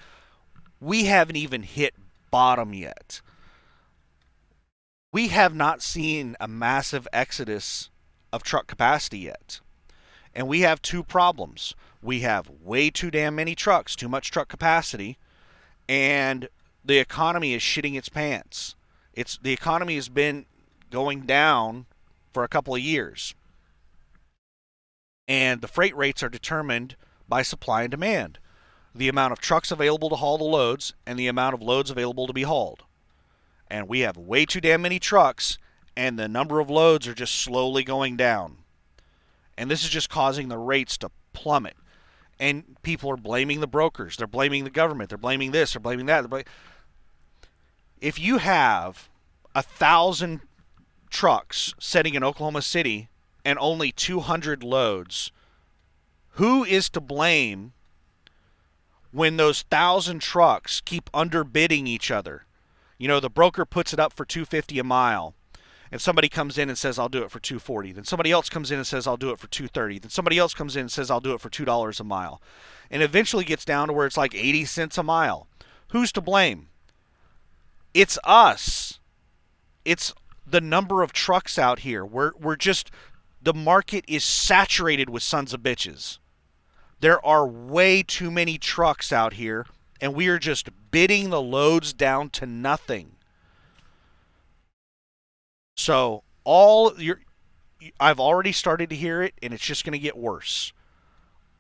We haven't even hit bottom yet. We have not seen a massive exodus of truck capacity yet. And we have two problems. We have way too damn many trucks, too much truck capacity, and the economy is shitting its pants. The economy has been going down for a couple of years. And the freight rates are determined by supply and demand. The amount of trucks available to haul the loads and the amount of loads available to be hauled. And we have way too damn many trucks, and the number of loads are just slowly going down. And this is just causing the rates to plummet. And people are blaming the brokers. They're blaming the government. They're blaming this. They're blaming that. If you have 1,000 trucks sitting in Oklahoma City and only 200 loads, who is to blame when those 1,000 trucks keep underbidding each other? You know, the broker puts it up for $250 a mile, and somebody comes in and says, I'll do it for $240. Then somebody else comes in and says, I'll do it for $230. Then somebody else comes in and says, I'll do it for $2 a mile. And eventually gets down to where it's like 80 cents a mile. Who's to blame? It's us. It's the number of trucks out here. We're just, the market is saturated with sons of bitches. There are way too many trucks out here, and we are just bidding the loads down to nothing. So I've already started to hear it, and it's just going to get worse.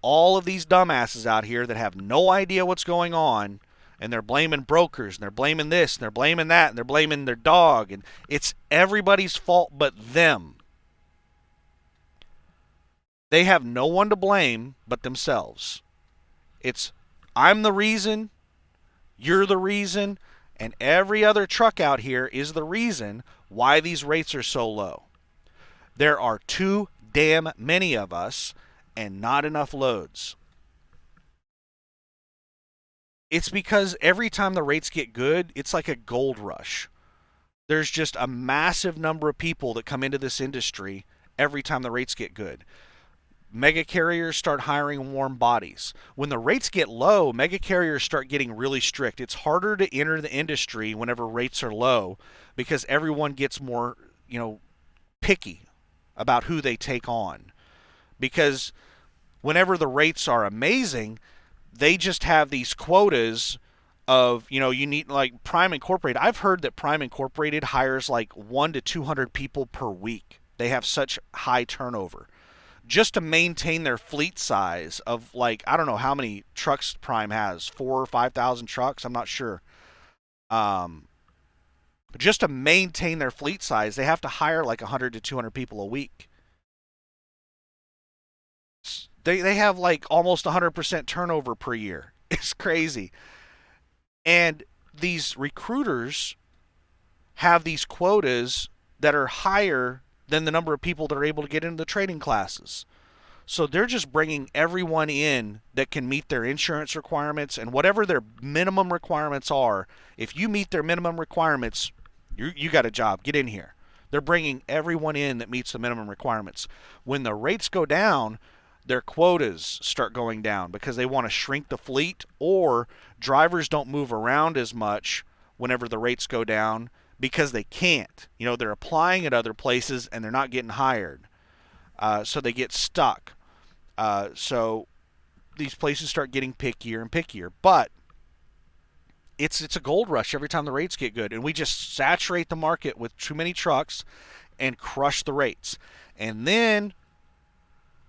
All of these dumbasses out here that have no idea what's going on, and they're blaming brokers, and they're blaming this, and they're blaming that, and they're blaming their dog, and it's everybody's fault but them. They have no one to blame but themselves. It's, I'm the reason, you're the reason, and every other truck out here is the reason why these rates are so low. There are too damn many of us and not enough loads. It's because every time the rates get good, it's like a gold rush. There's just a massive number of people that come into this industry every time the rates get good. Mega carriers start hiring warm bodies. When the rates get low, mega carriers start getting really strict. It's harder to enter the industry whenever rates are low because everyone gets more, picky about who they take on. Because whenever the rates are amazing, they just have these quotas of, you need, like Prime Incorporated. I've heard that Prime Incorporated hires like 100 to 200 people per week. They have such high turnover. Just to maintain their fleet size of, like, I don't know how many trucks Prime has, 4,000 or 5,000 trucks, I'm not sure. Just to maintain their fleet size, they have to hire like 100 to 200 people a week. They have like almost 100% turnover per year. It's crazy. And these recruiters have these quotas that are higher than the number of people that are able to get into the trading classes. So they're just bringing everyone in that can meet their insurance requirements and whatever their minimum requirements are. If you meet their minimum requirements, you got a job. Get in here. They're bringing everyone in that meets the minimum requirements. When the rates go down, their quotas start going down because they want to shrink the fleet, or drivers don't move around as much whenever the rates go down because they can't. They're applying at other places and they're not getting hired. So they get stuck. So these places start getting pickier and pickier. But it's a gold rush every time the rates get good. And we just saturate the market with too many trucks and crush the rates. And then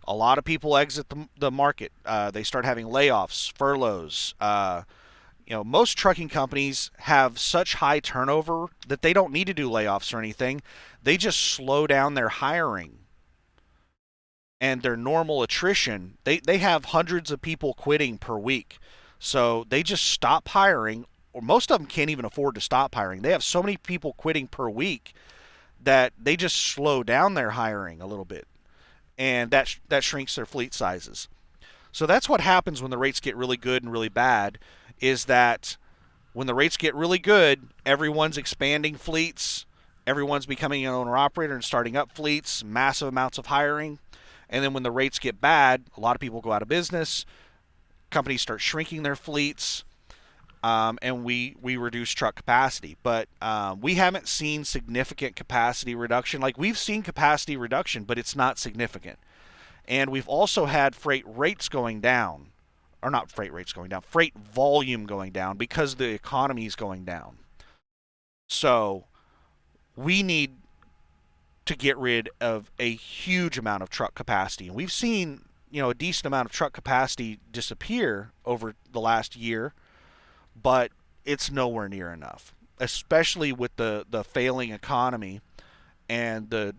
a lot of people exit the market. They start having layoffs, furloughs. Most trucking companies have such high turnover that they don't need to do layoffs or anything. They just slow down their hiring and their normal attrition. They have hundreds of people quitting per week. So they just stop hiring, or most of them can't even afford to stop hiring. They have so many people quitting per week that they just slow down their hiring a little bit. And that shrinks their fleet sizes. So that's what happens when the rates get really good and really bad, is that when the rates get really good, everyone's expanding fleets, everyone's becoming an owner-operator and starting up fleets, massive amounts of hiring. And then when the rates get bad, a lot of people go out of business, companies start shrinking their fleets, and we reduce truck capacity. But we haven't seen significant capacity reduction. Like, we've seen capacity reduction, but it's not significant. And we've also had freight rates going down or not freight rates going down, freight volume going down because the economy is going down. So we need to get rid of a huge amount of truck capacity. And we've seen, a decent amount of truck capacity disappear over the last year, but it's nowhere near enough, especially with the failing economy and the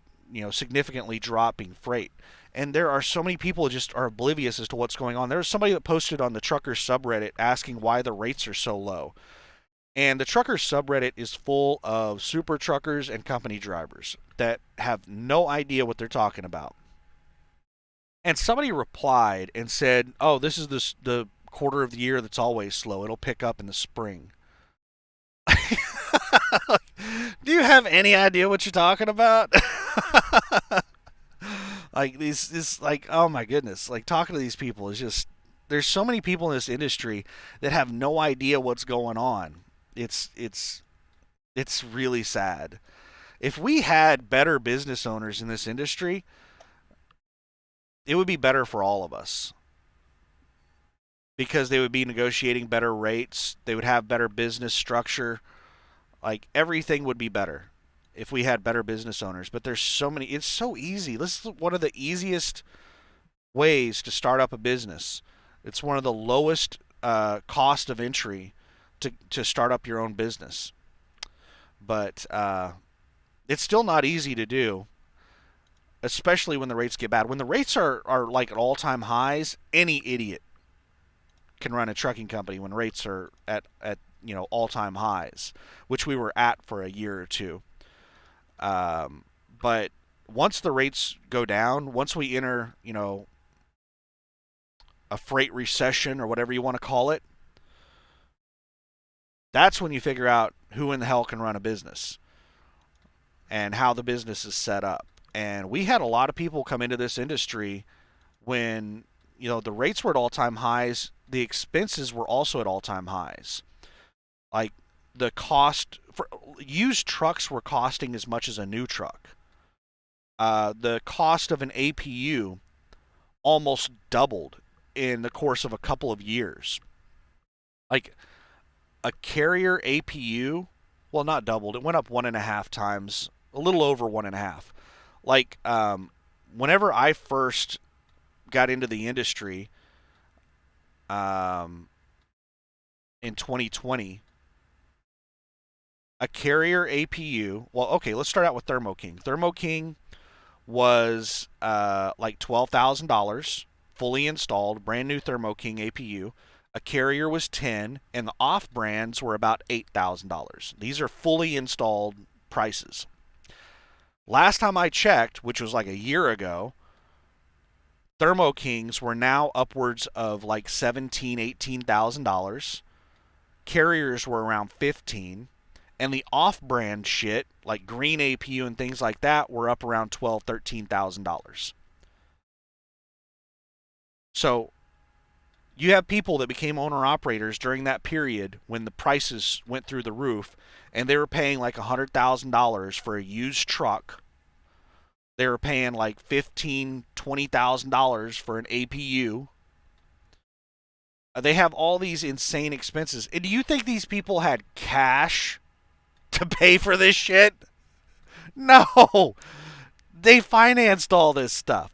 significantly dropping freight. And there are so many people who just are oblivious as to what's going on. There was somebody that posted on the truckers subreddit asking why the rates are so low. And the truckers subreddit is full of super truckers and company drivers that have no idea what they're talking about. And somebody replied and said, "Oh, this is the quarter of the year that's always slow. It'll pick up in the spring." Do you have any idea what you're talking about? Like this like, oh my goodness, like talking to these people is just, there's so many people in this industry that have no idea what's going on. It's really sad. If we had better business owners in this industry, it would be better for all of us because they would be negotiating better rates, they would have better business structure, like everything would be better if we had better business owners. But there's so many, it's so easy. This is one of the easiest ways to start up a business. It's one of the lowest cost of entry to start up your own business. But it's still not easy to do, especially when the rates get bad. When the rates are like at all-time highs, any idiot can run a trucking company when rates are at all-time highs, which we were at for a year or two. But once the rates go down, once we enter, a freight recession or whatever you want to call it, that's when you figure out who in the hell can run a business and how the business is set up. And we had a lot of people come into this industry when, the rates were at all-time highs, the expenses were also at all-time highs. Like the cost for used trucks were costing as much as a new truck. The cost of an APU almost doubled in the course of a couple of years. Like a Carrier APU, well, not doubled. It went up 1.5 times, a little over 1.5. Like whenever I first got into the industry in 2020, a Carrier APU. Well, okay, let's start out with Thermo King. Thermo King was like $12,000, fully installed, brand new Thermo King APU. A Carrier was 10, and the off brands were about $8,000. These are fully installed prices. Last time I checked, which was like a year ago, Thermo Kings were now upwards of like $17,000, $18,000. Carriers were around 15. And the off-brand shit, like Green APU and things like that, were up around $12,000, $13,000. So you have people that became owner-operators during that period when the prices went through the roof, and they were paying like $100,000 for a used truck. They were paying like $15,000, $20,000 for an APU. They have all these insane expenses. And do you think these people had cash to pay for this shit? No. They financed all this stuff.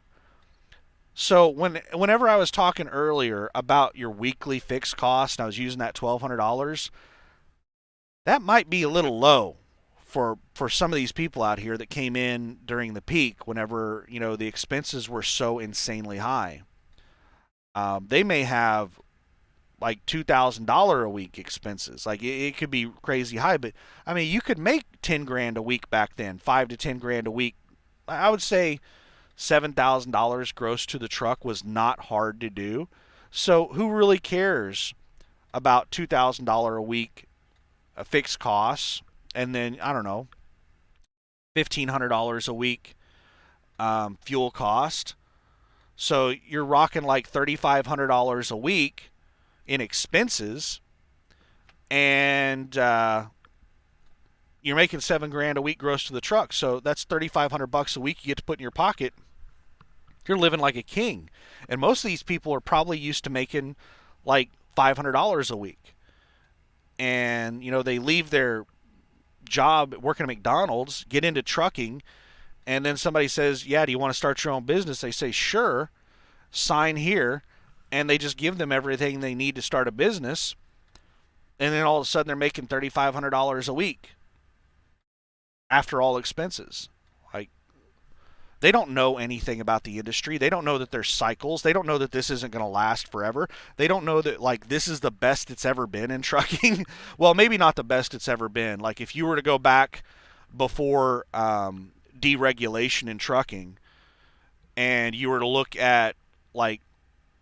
So whenever I was talking earlier about your weekly fixed cost, and I was using that $1,200, that might be a little low for some of these people out here that came in during the peak whenever, the expenses were so insanely high. They may have like $2,000 a week expenses. Like it could be crazy high, but I mean, you could make 10 grand a week back then, 5 to 10 grand a week. I would say $7,000 gross to the truck was not hard to do. So who really cares about $2,000 a week fixed costs, and then I don't know, $1,500 a week fuel cost? So you're rocking like $3,500 a week in expenses, and you're making $7 grand a week gross to the truck. So that's $3,500 a week you get to put in your pocket. You're living like a king. And most of these people are probably used to making like $500 a week. And, they leave their job working at McDonald's, get into trucking, and then somebody says, "Yeah, do you want to start your own business?" They say, "Sure, sign here." And they just give them everything they need to start a business. And then all of a sudden they're making $3,500 a week after all expenses. Like, they don't know anything about the industry. They don't know that there's cycles. They don't know that this isn't going to last forever. They don't know that, like, this is the best it's ever been in trucking. Well, maybe not the best it's ever been. Like, if you were to go back before deregulation in trucking, and you were to look at, like,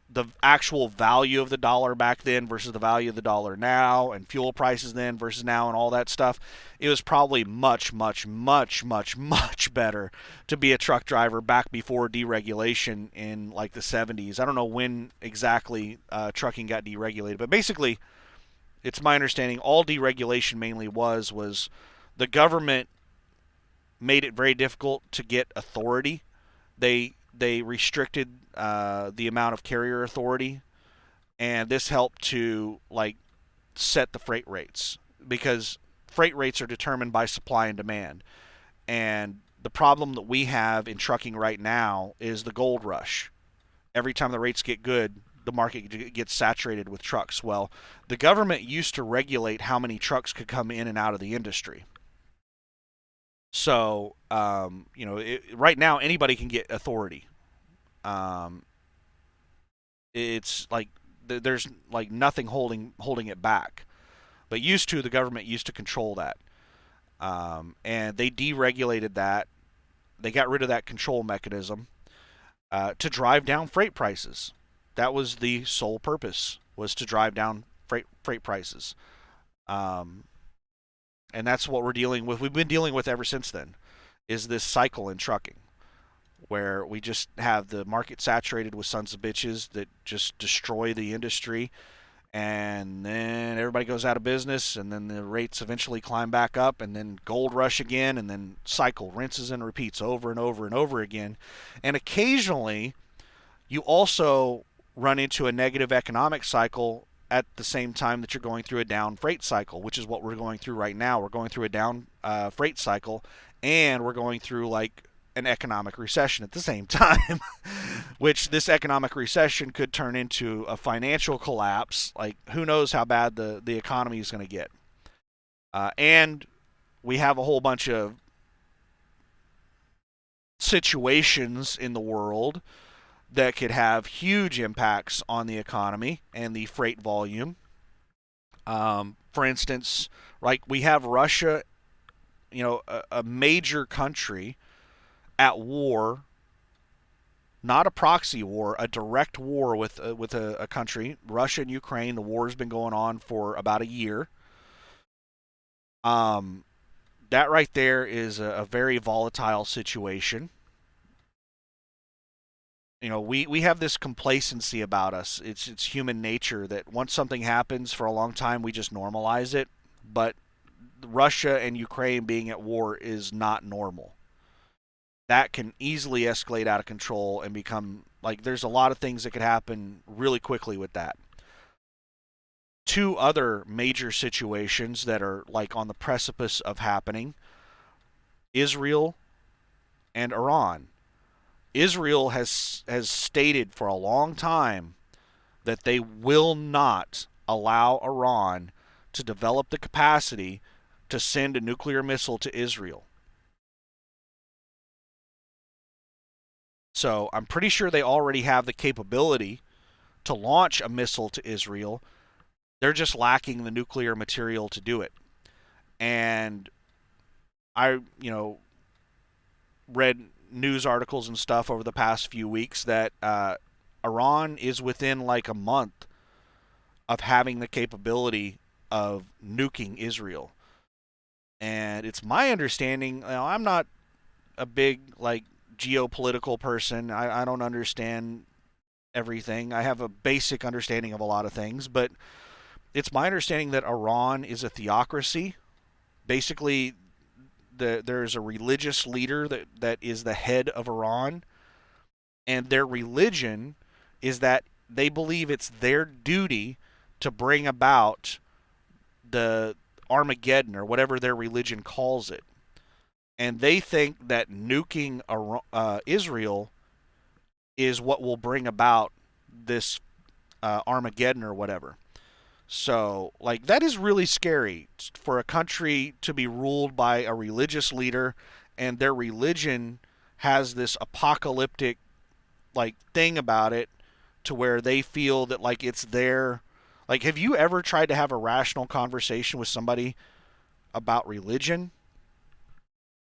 the actual value of the dollar back then versus the value of the dollar now, and fuel prices then versus now, and all that stuff, it was probably much, much, much, much, much better to be a truck driver back before deregulation in like the 70s. I don't know when exactly trucking got deregulated, but basically, it's my understanding all deregulation mainly was the government made it very difficult to get authority. They restricted the amount of carrier authority, and this helped to, like, set the freight rates, because freight rates are determined by supply and demand. And the problem that we have in trucking right now is the gold rush. Every time the rates get good, the market gets saturated with trucks. Well, the government used to regulate how many trucks could come in and out of the industry. So, right now anybody can get authority. Um, it's like there's like nothing holding it back. But the government used to control that, and they deregulated that. They got rid of that control mechanism to drive down freight prices. That was the sole purpose, was to drive down freight prices. Um, and that's what we're dealing with. We've been dealing with ever since then, is this cycle in trucking, where we just have the market saturated with sons of bitches that just destroy the industry, and then everybody goes out of business, and then the rates eventually climb back up, and then gold rush again, and then cycle rinses and repeats over and over and over again. And occasionally you also run into a negative economic cycle at the same time that you're going through a down freight cycle, which is what we're going through right now. We're going through a down freight cycle, and we're going through like an economic recession at the same time, which this economic recession could turn into a financial collapse. Like, who knows how bad the economy is going to get. And we have a whole bunch of situations in the world that could have huge impacts on the economy and the freight volume. For instance, like, we have Russia, a major country at war, not a proxy war, a direct war with a country, Russia and Ukraine. The war has been going on for about a year. That right there is a very volatile situation. We have this complacency about us. It's human nature that once something happens for a long time, we just normalize it. But Russia and Ukraine being at war is not normal. That can easily escalate out of control and become, like, there's a lot of things that could happen really quickly with that. Two other major situations that are like on the precipice of happening: Israel and Iran. Israel has stated for a long time that they will not allow Iran to develop the capacity to send a nuclear missile to Israel. So I'm pretty sure they already have the capability to launch a missile to Israel. They're just lacking the nuclear material to do it. And I, read news articles and stuff over the past few weeks that Iran is within like a month of having the capability of nuking Israel. And it's my understanding, I'm not a big like geopolitical person. I don't understand everything. I have a basic understanding of a lot of things, but it's my understanding that Iran is a theocracy. Basically, there's a religious leader that is the head of Iran, and their religion is that they believe it's their duty to bring about the Armageddon or whatever their religion calls it. And they think that nuking Israel is what will bring about this Armageddon or whatever. So, like, that is really scary for a country to be ruled by a religious leader, and their religion has this apocalyptic, like, thing about it to where they feel that, like, it's their. Like, have you ever tried to have a rational conversation with somebody about religion?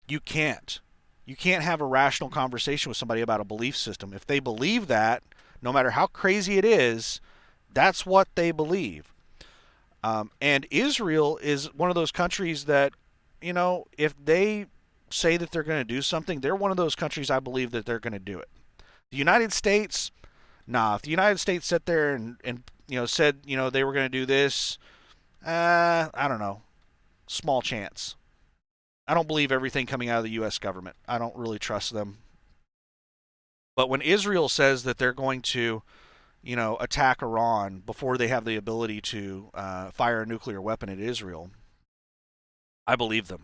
You can't. You can't have a rational conversation with somebody about a belief system. If they believe that, no matter how crazy it is, that's what they believe. And Israel is one of those countries that, if they say that they're going to do something, they're one of those countries I believe that they're going to do it. The United States, nah. If the United States sat there and said they were going to do this, I don't know, small chance. I don't believe everything coming out of the U.S. government. I don't really trust them. But when Israel says that they're going to, attack Iran before they have the ability to fire a nuclear weapon at Israel, I believe them.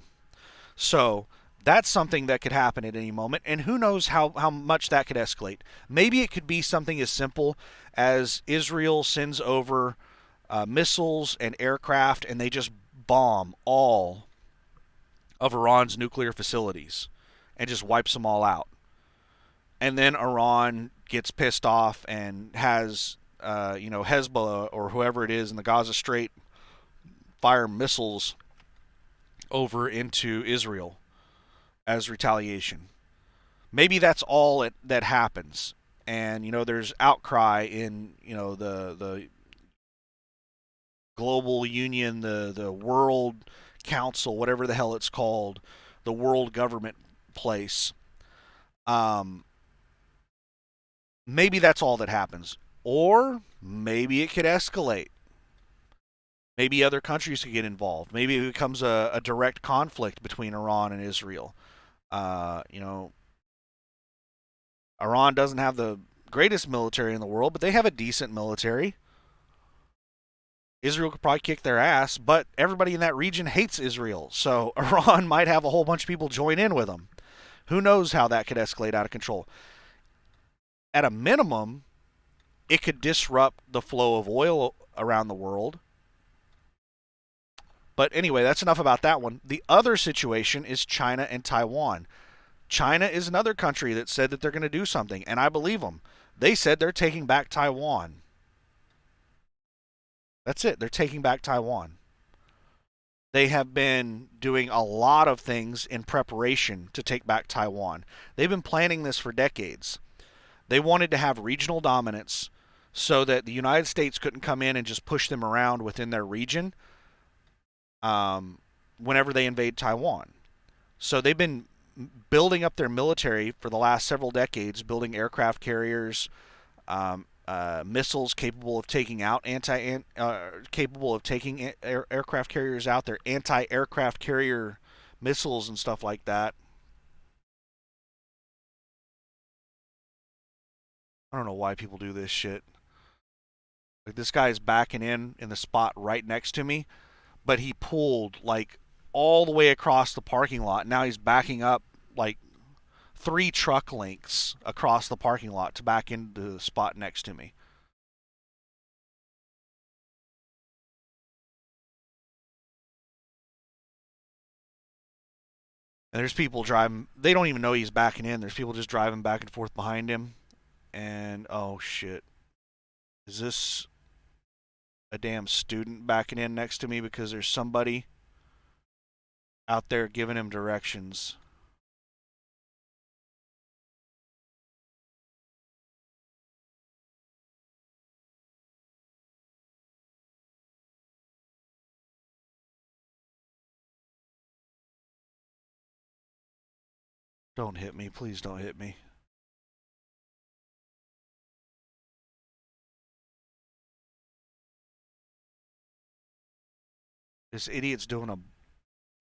So that's something that could happen at any moment, and who knows how much that could escalate. Maybe it could be something as simple as Israel sends over missiles and aircraft, and they just bomb all of Iran's nuclear facilities and just wipes them all out. And then Iran gets pissed off and has, Hezbollah or whoever it is in the Gaza Strait fire missiles over into Israel as retaliation. Maybe that's all that happens. And, there's outcry in, the global union, the world council, whatever the hell it's called, the world government place. Maybe that's all that happens. Or maybe it could escalate. Maybe other countries could get involved. Maybe it becomes a direct conflict between Iran and Israel. Uh, you know, Iran doesn't have the greatest military in the world, but they have a decent military. Israel could probably kick their ass, but everybody in that region hates Israel. So Iran might have a whole bunch of people join in with them. Who knows how that could escalate out of control? At a minimum, it could disrupt the flow of oil around the world. But anyway, that's enough about that one. The other situation is China and Taiwan. China is another country that said that they're going to do something, and I believe them. They said they're taking back Taiwan. That's it. They're taking back Taiwan. They have been doing a lot of things in preparation to take back Taiwan. They've been planning this for decades. They wanted to have regional dominance so that the United States couldn't come in and just push them around within their region whenever they invade Taiwan. So they've been building up their military for the last several decades, building aircraft carriers, missiles capable of taking out capable of taking aircraft carriers out. They're anti-aircraft carrier missiles and stuff like that. I don't know why people do this shit. Like, this guy's backing in the spot right next to me, but he pulled like all the way across the parking lot. Now he's backing up like 3 truck lengths across the parking lot to back into the spot next to me. And there's people driving. They don't even know he's backing in. There's people just driving back and forth behind him. And oh shit, is this a damn student backing in next to me because there's somebody out there giving him directions? Don't hit me. Please don't hit me. This idiot's doing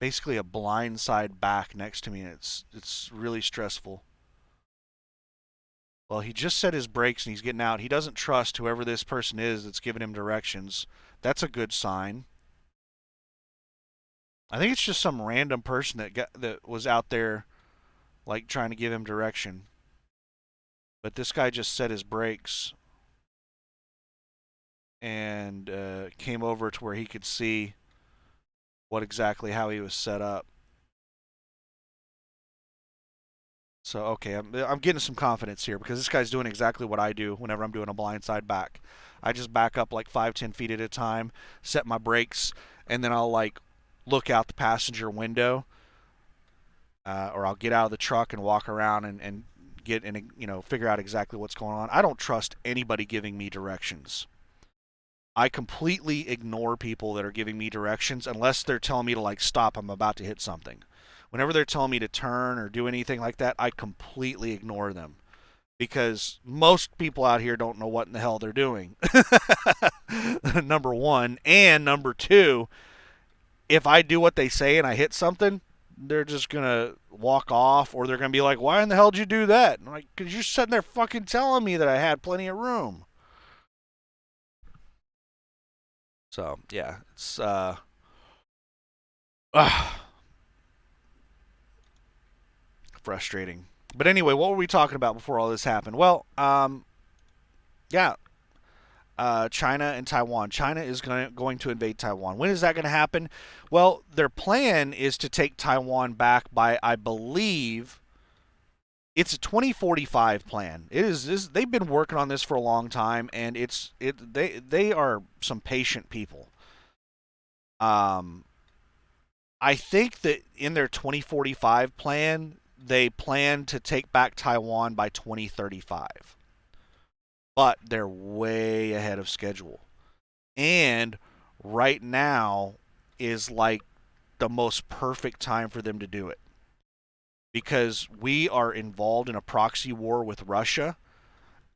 basically a blind side back next to me, and it's really stressful. Well, he just set his brakes and he's getting out. He doesn't trust whoever this person is that's giving him directions. That's a good sign. I think it's just some random person that was out there like trying to give him direction. But this guy just set his brakes and came over to where he could see what exactly how he was set up. So okay, I'm getting some confidence here because this guy's doing exactly what I do whenever I'm doing a blindside back. I just back up like 5-10 feet at a time, set my brakes, and then I'll like look out the passenger window, or I'll get out of the truck and walk around and get and figure out exactly what's going on. I don't trust anybody giving me directions. I completely ignore people that are giving me directions unless they're telling me to like stop. I'm about to hit something. Whenever they're telling me to turn or do anything like that, I completely ignore them because most people out here don't know what in the hell they're doing. Number one. And number two, if I do what they say and I hit something, they're just going to walk off or they're going to be like, why in the hell did you do that? And I'm like, because you're sitting there fucking telling me that I had plenty of room. So, yeah, it's, frustrating. But anyway, what were we talking about before all this happened? Well, yeah, China and Taiwan. China is going to invade Taiwan. When is that going to happen? Well, their plan is to take Taiwan back by, I believe, it's a 2045 plan. It is they've been working on this for a long time, and they are some patient people. Um, I think that in their 2045 plan, they plan to take back Taiwan by 2035. But they're way ahead of schedule. And right now is like the most perfect time for them to do it because we are involved in a proxy war with Russia,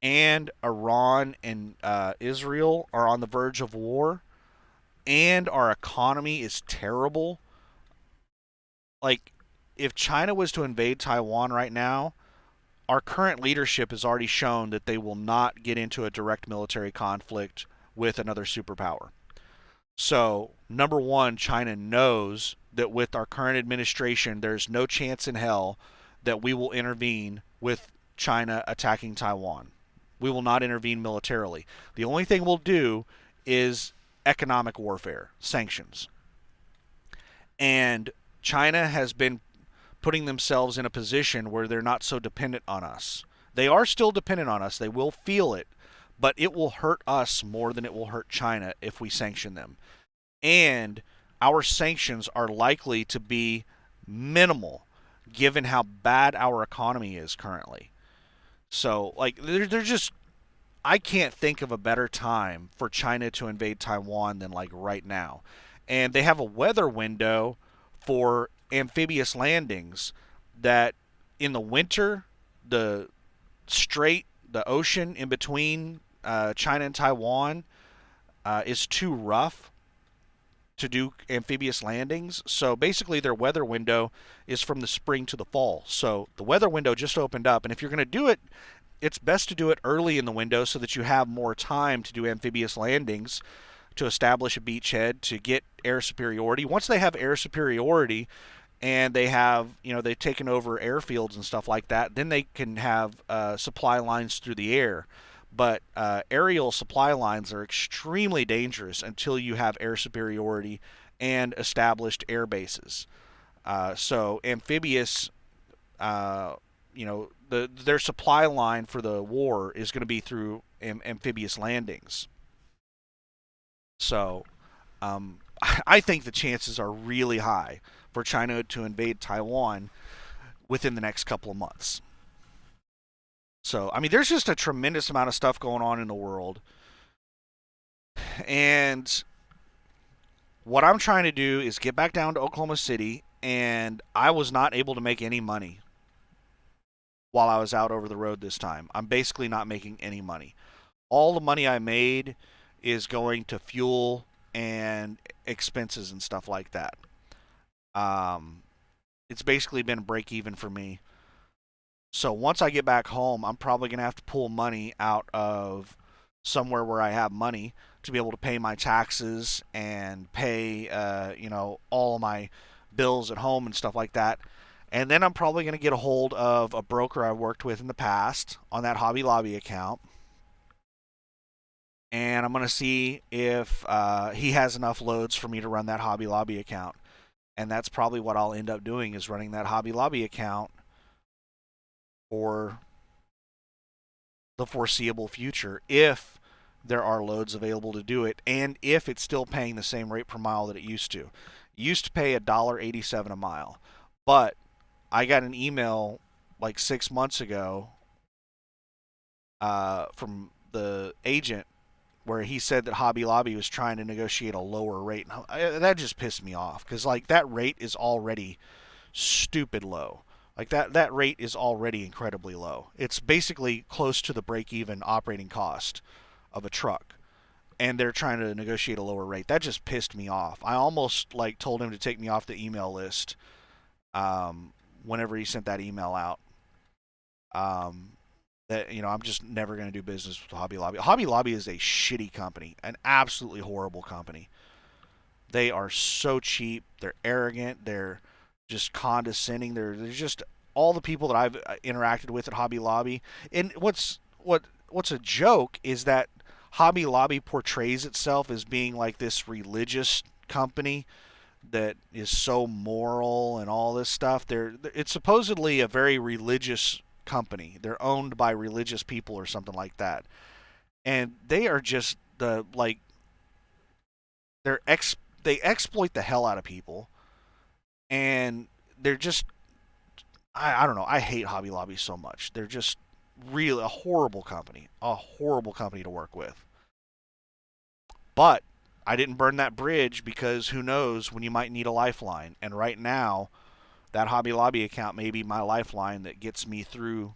and Iran and Israel are on the verge of war, and our economy is terrible. Like, if China was to invade Taiwan right now, our current leadership has already shown that they will not get into a direct military conflict with another superpower. So, number one, China knows that with our current administration, there's no chance in hell that we will intervene with China attacking Taiwan. We will not intervene militarily. The only thing we'll do is economic warfare, sanctions. And China has been putting themselves in a position where they're not so dependent on us. They are still dependent on us. They will feel it, but it will hurt us more than it will hurt China if we sanction them. And our sanctions are likely to be minimal given how bad our economy is currently. So, like, they're just, I can't think of a better time for China to invade Taiwan than like right now. And they have a weather window for amphibious landings that in the winter, the strait, the ocean in between China and Taiwan is too rough to do amphibious landings. So basically, their weather window is from the spring to the fall. So the weather window just opened up, and if you're going to do it, it's best to do it early in the window so that you have more time to do amphibious landings, to establish a beachhead, to get air superiority. Once they have air superiority and they have, they've taken over airfields and stuff like that, then they can have supply lines through the air. But aerial supply lines are extremely dangerous until you have air superiority and established air bases. So amphibious, uh, their supply line for the war is going to be through amphibious landings. So I think the chances are really high for China to invade Taiwan within the next couple of months. So, I mean, there's just a tremendous amount of stuff going on in the world. And what I'm trying to do is get back down to Oklahoma City, and I was not able to make any money while I was out over the road this time. I'm basically not making any money. All the money I made is going to fuel and expenses and stuff like that. Um, it's basically been break even for me. So once I get back home, I'm probably going to have to pull money out of somewhere where I have money to be able to pay my taxes and pay, all of my bills at home and stuff like that. And then I'm probably going to get a hold of a broker I worked with in the past on that Hobby Lobby account. And I'm going to see if he has enough loads for me to run that Hobby Lobby account. And that's probably what I'll end up doing is running that Hobby Lobby account for the foreseeable future if there are loads available to do it and if it's still paying the same rate per mile that it used to. It used to pay $1.87 a mile, but I got an email like 6 months ago from the agent where he said that Hobby Lobby was trying to negotiate a lower rate. And that just pissed me off because like that rate is already stupid low. Like that rate is already incredibly low. It's basically close to the break even operating cost of a truck. And they're trying to negotiate a lower rate. That just pissed me off. I almost like told him to take me off the email list whenever he sent that email out. Um, that I'm just never going to do business with Hobby Lobby. Hobby Lobby is a shitty company, an absolutely horrible company. They are so cheap. They're arrogant. They're just condescending. They're just all the people that I've interacted with at Hobby Lobby. And what's a joke is that Hobby Lobby portrays itself as being like this religious company that is so moral and all this stuff. It's supposedly a very religious company. They're owned by religious people or something like that. And they are just they're they exploit the hell out of people, and they're just I don't know. I hate Hobby Lobby so much. They're just really a horrible company to work with. But I didn't burn that bridge because who knows when you might need a lifeline. And right now, that Hobby Lobby account may be my lifeline that gets me through,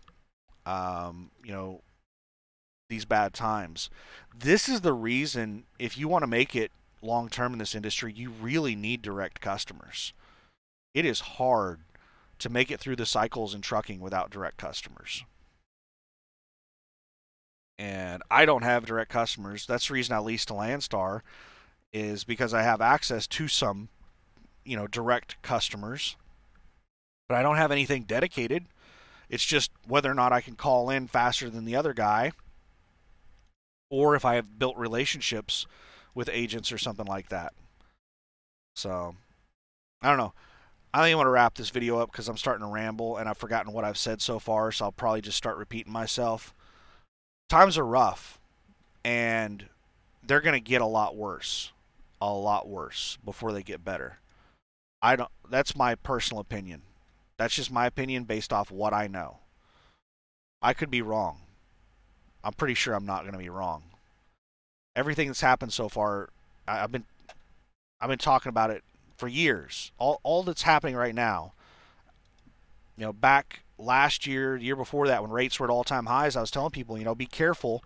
um, you know, these bad times. This is the reason if you want to make it long term in this industry, you really need direct customers. It is hard to make it through the cycles in trucking without direct customers. And I don't have direct customers. That's the reason I lease to Landstar is because I have access to some, direct customers, but I don't have anything dedicated. It's just whether or not I can call in faster than the other guy or if I have built relationships with agents or something like that. So, I don't know. I think I'm going to wrap this video up because I'm starting to ramble and I've forgotten what I've said so far, so I'll probably just start repeating myself. Times are rough, and they're going to get a lot worse before they get better. I don't. That's my personal opinion. That's just my opinion based off what I know. I could be wrong. I'm pretty sure I'm not going to be wrong. Everything that's happened so far, I've been talking about it for years. All that's happening right now, back last year, the year before that, when rates were at all-time highs, I was telling people, be careful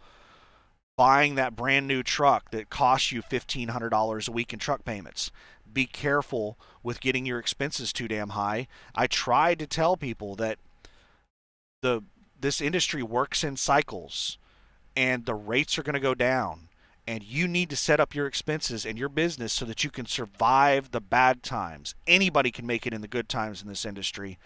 buying that brand new truck that costs you $1,500 a week in truck payments. Be careful with getting your expenses too damn high. I tried to tell people that the this industry works in cycles and the rates are going to go down and you need to set up your expenses and your business so that you can survive the bad times. Anybody can make it in the good times in this industry.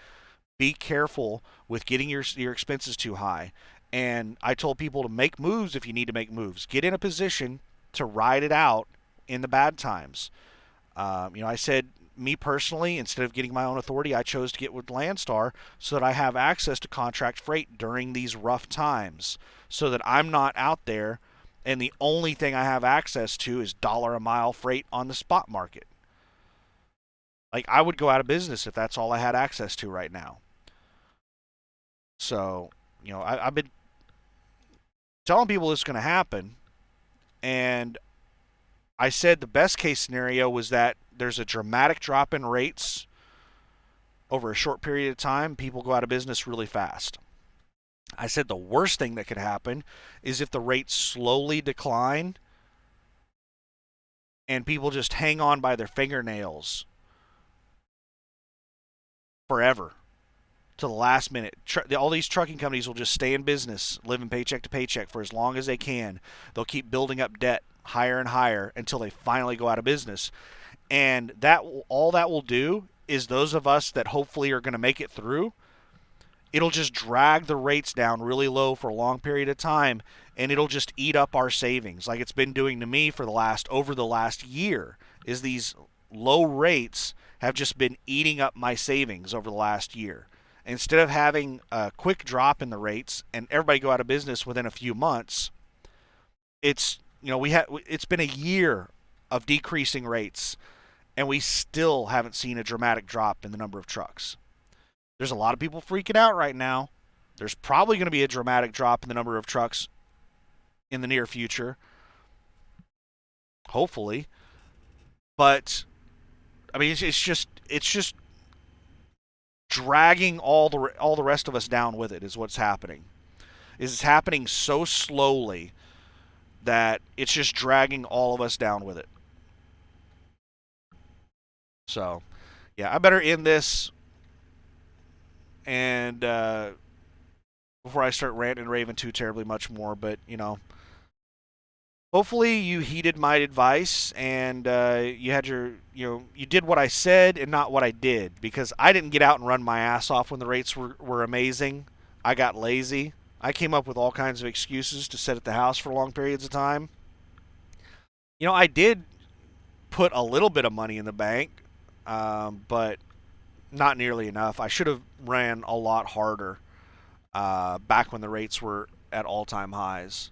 Be careful with getting your expenses too high. And I told people to make moves if you need to make moves. Get in a position to ride it out in the bad times. I said, me personally, instead of getting my own authority, I chose to get with Landstar so that I have access to contract freight during these rough times so that I'm not out there and the only thing I have access to is dollar a mile freight on the spot market. Like, I would go out of business if that's all I had access to right now. So, I've been telling people this is going to happen, and I said the best case scenario was that there's a dramatic drop in rates over a short period of time. People go out of business really fast. I said the worst thing that could happen is if the rates slowly decline and people just hang on by their fingernails forever. to the last minute. All these trucking companies will just stay in business, living paycheck to paycheck for as long as they can. They'll keep building up debt higher and higher until they finally go out of business. And all that will do is those of us that hopefully are going to make it through, it'll just drag the rates down really low for a long period of time, and it'll just eat up our savings like it's been doing to me for over the last year. Is these low rates have just been eating up my savings over the last year. Instead of having a quick drop in the rates and everybody go out of business within a few months, it's been a year of decreasing rates, and we still haven't seen a dramatic drop in the number of trucks. There's a lot of people freaking out right now. There's probably going to be a dramatic drop in the number of trucks in the near future, hopefully. But I mean, it's just dragging all the rest of us down with it. Is what's happening. It's happening so slowly that it's just dragging all of us down with it. So, yeah, I better end this and before I start ranting and raving too terribly much more. But hopefully you heeded my advice and you had you did what I said and not what I did, because I didn't get out and run my ass off when the rates were amazing. I got lazy. I came up with all kinds of excuses to sit at the house for long periods of time. I did put a little bit of money in the bank, but not nearly enough. I should have ran a lot harder back when the rates were at all-time highs.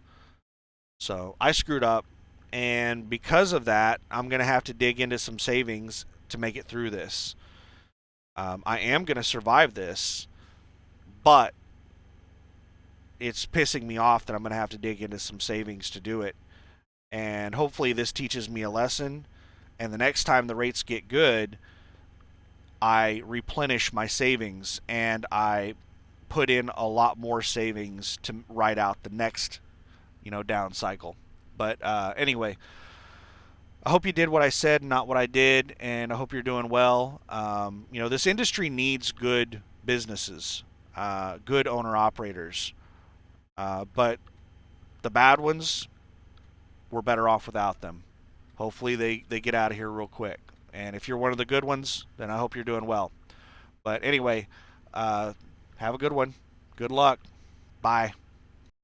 So I screwed up, and because of that, I'm going to have to dig into some savings to make it through this. I am going to survive this, but it's pissing me off that I'm going to have to dig into some savings to do it. And hopefully this teaches me a lesson, and the next time the rates get good, I replenish my savings and I put in a lot more savings to ride out the next, down cycle. But anyway, I hope you did what I said, not what I did, and I hope you're doing well. This industry needs good businesses, good owner operators, but the bad ones, we're better off without them. Hopefully they get out of here real quick. And if you're one of the good ones, then I hope you're doing well. But anyway, have a good one. Good luck. Bye.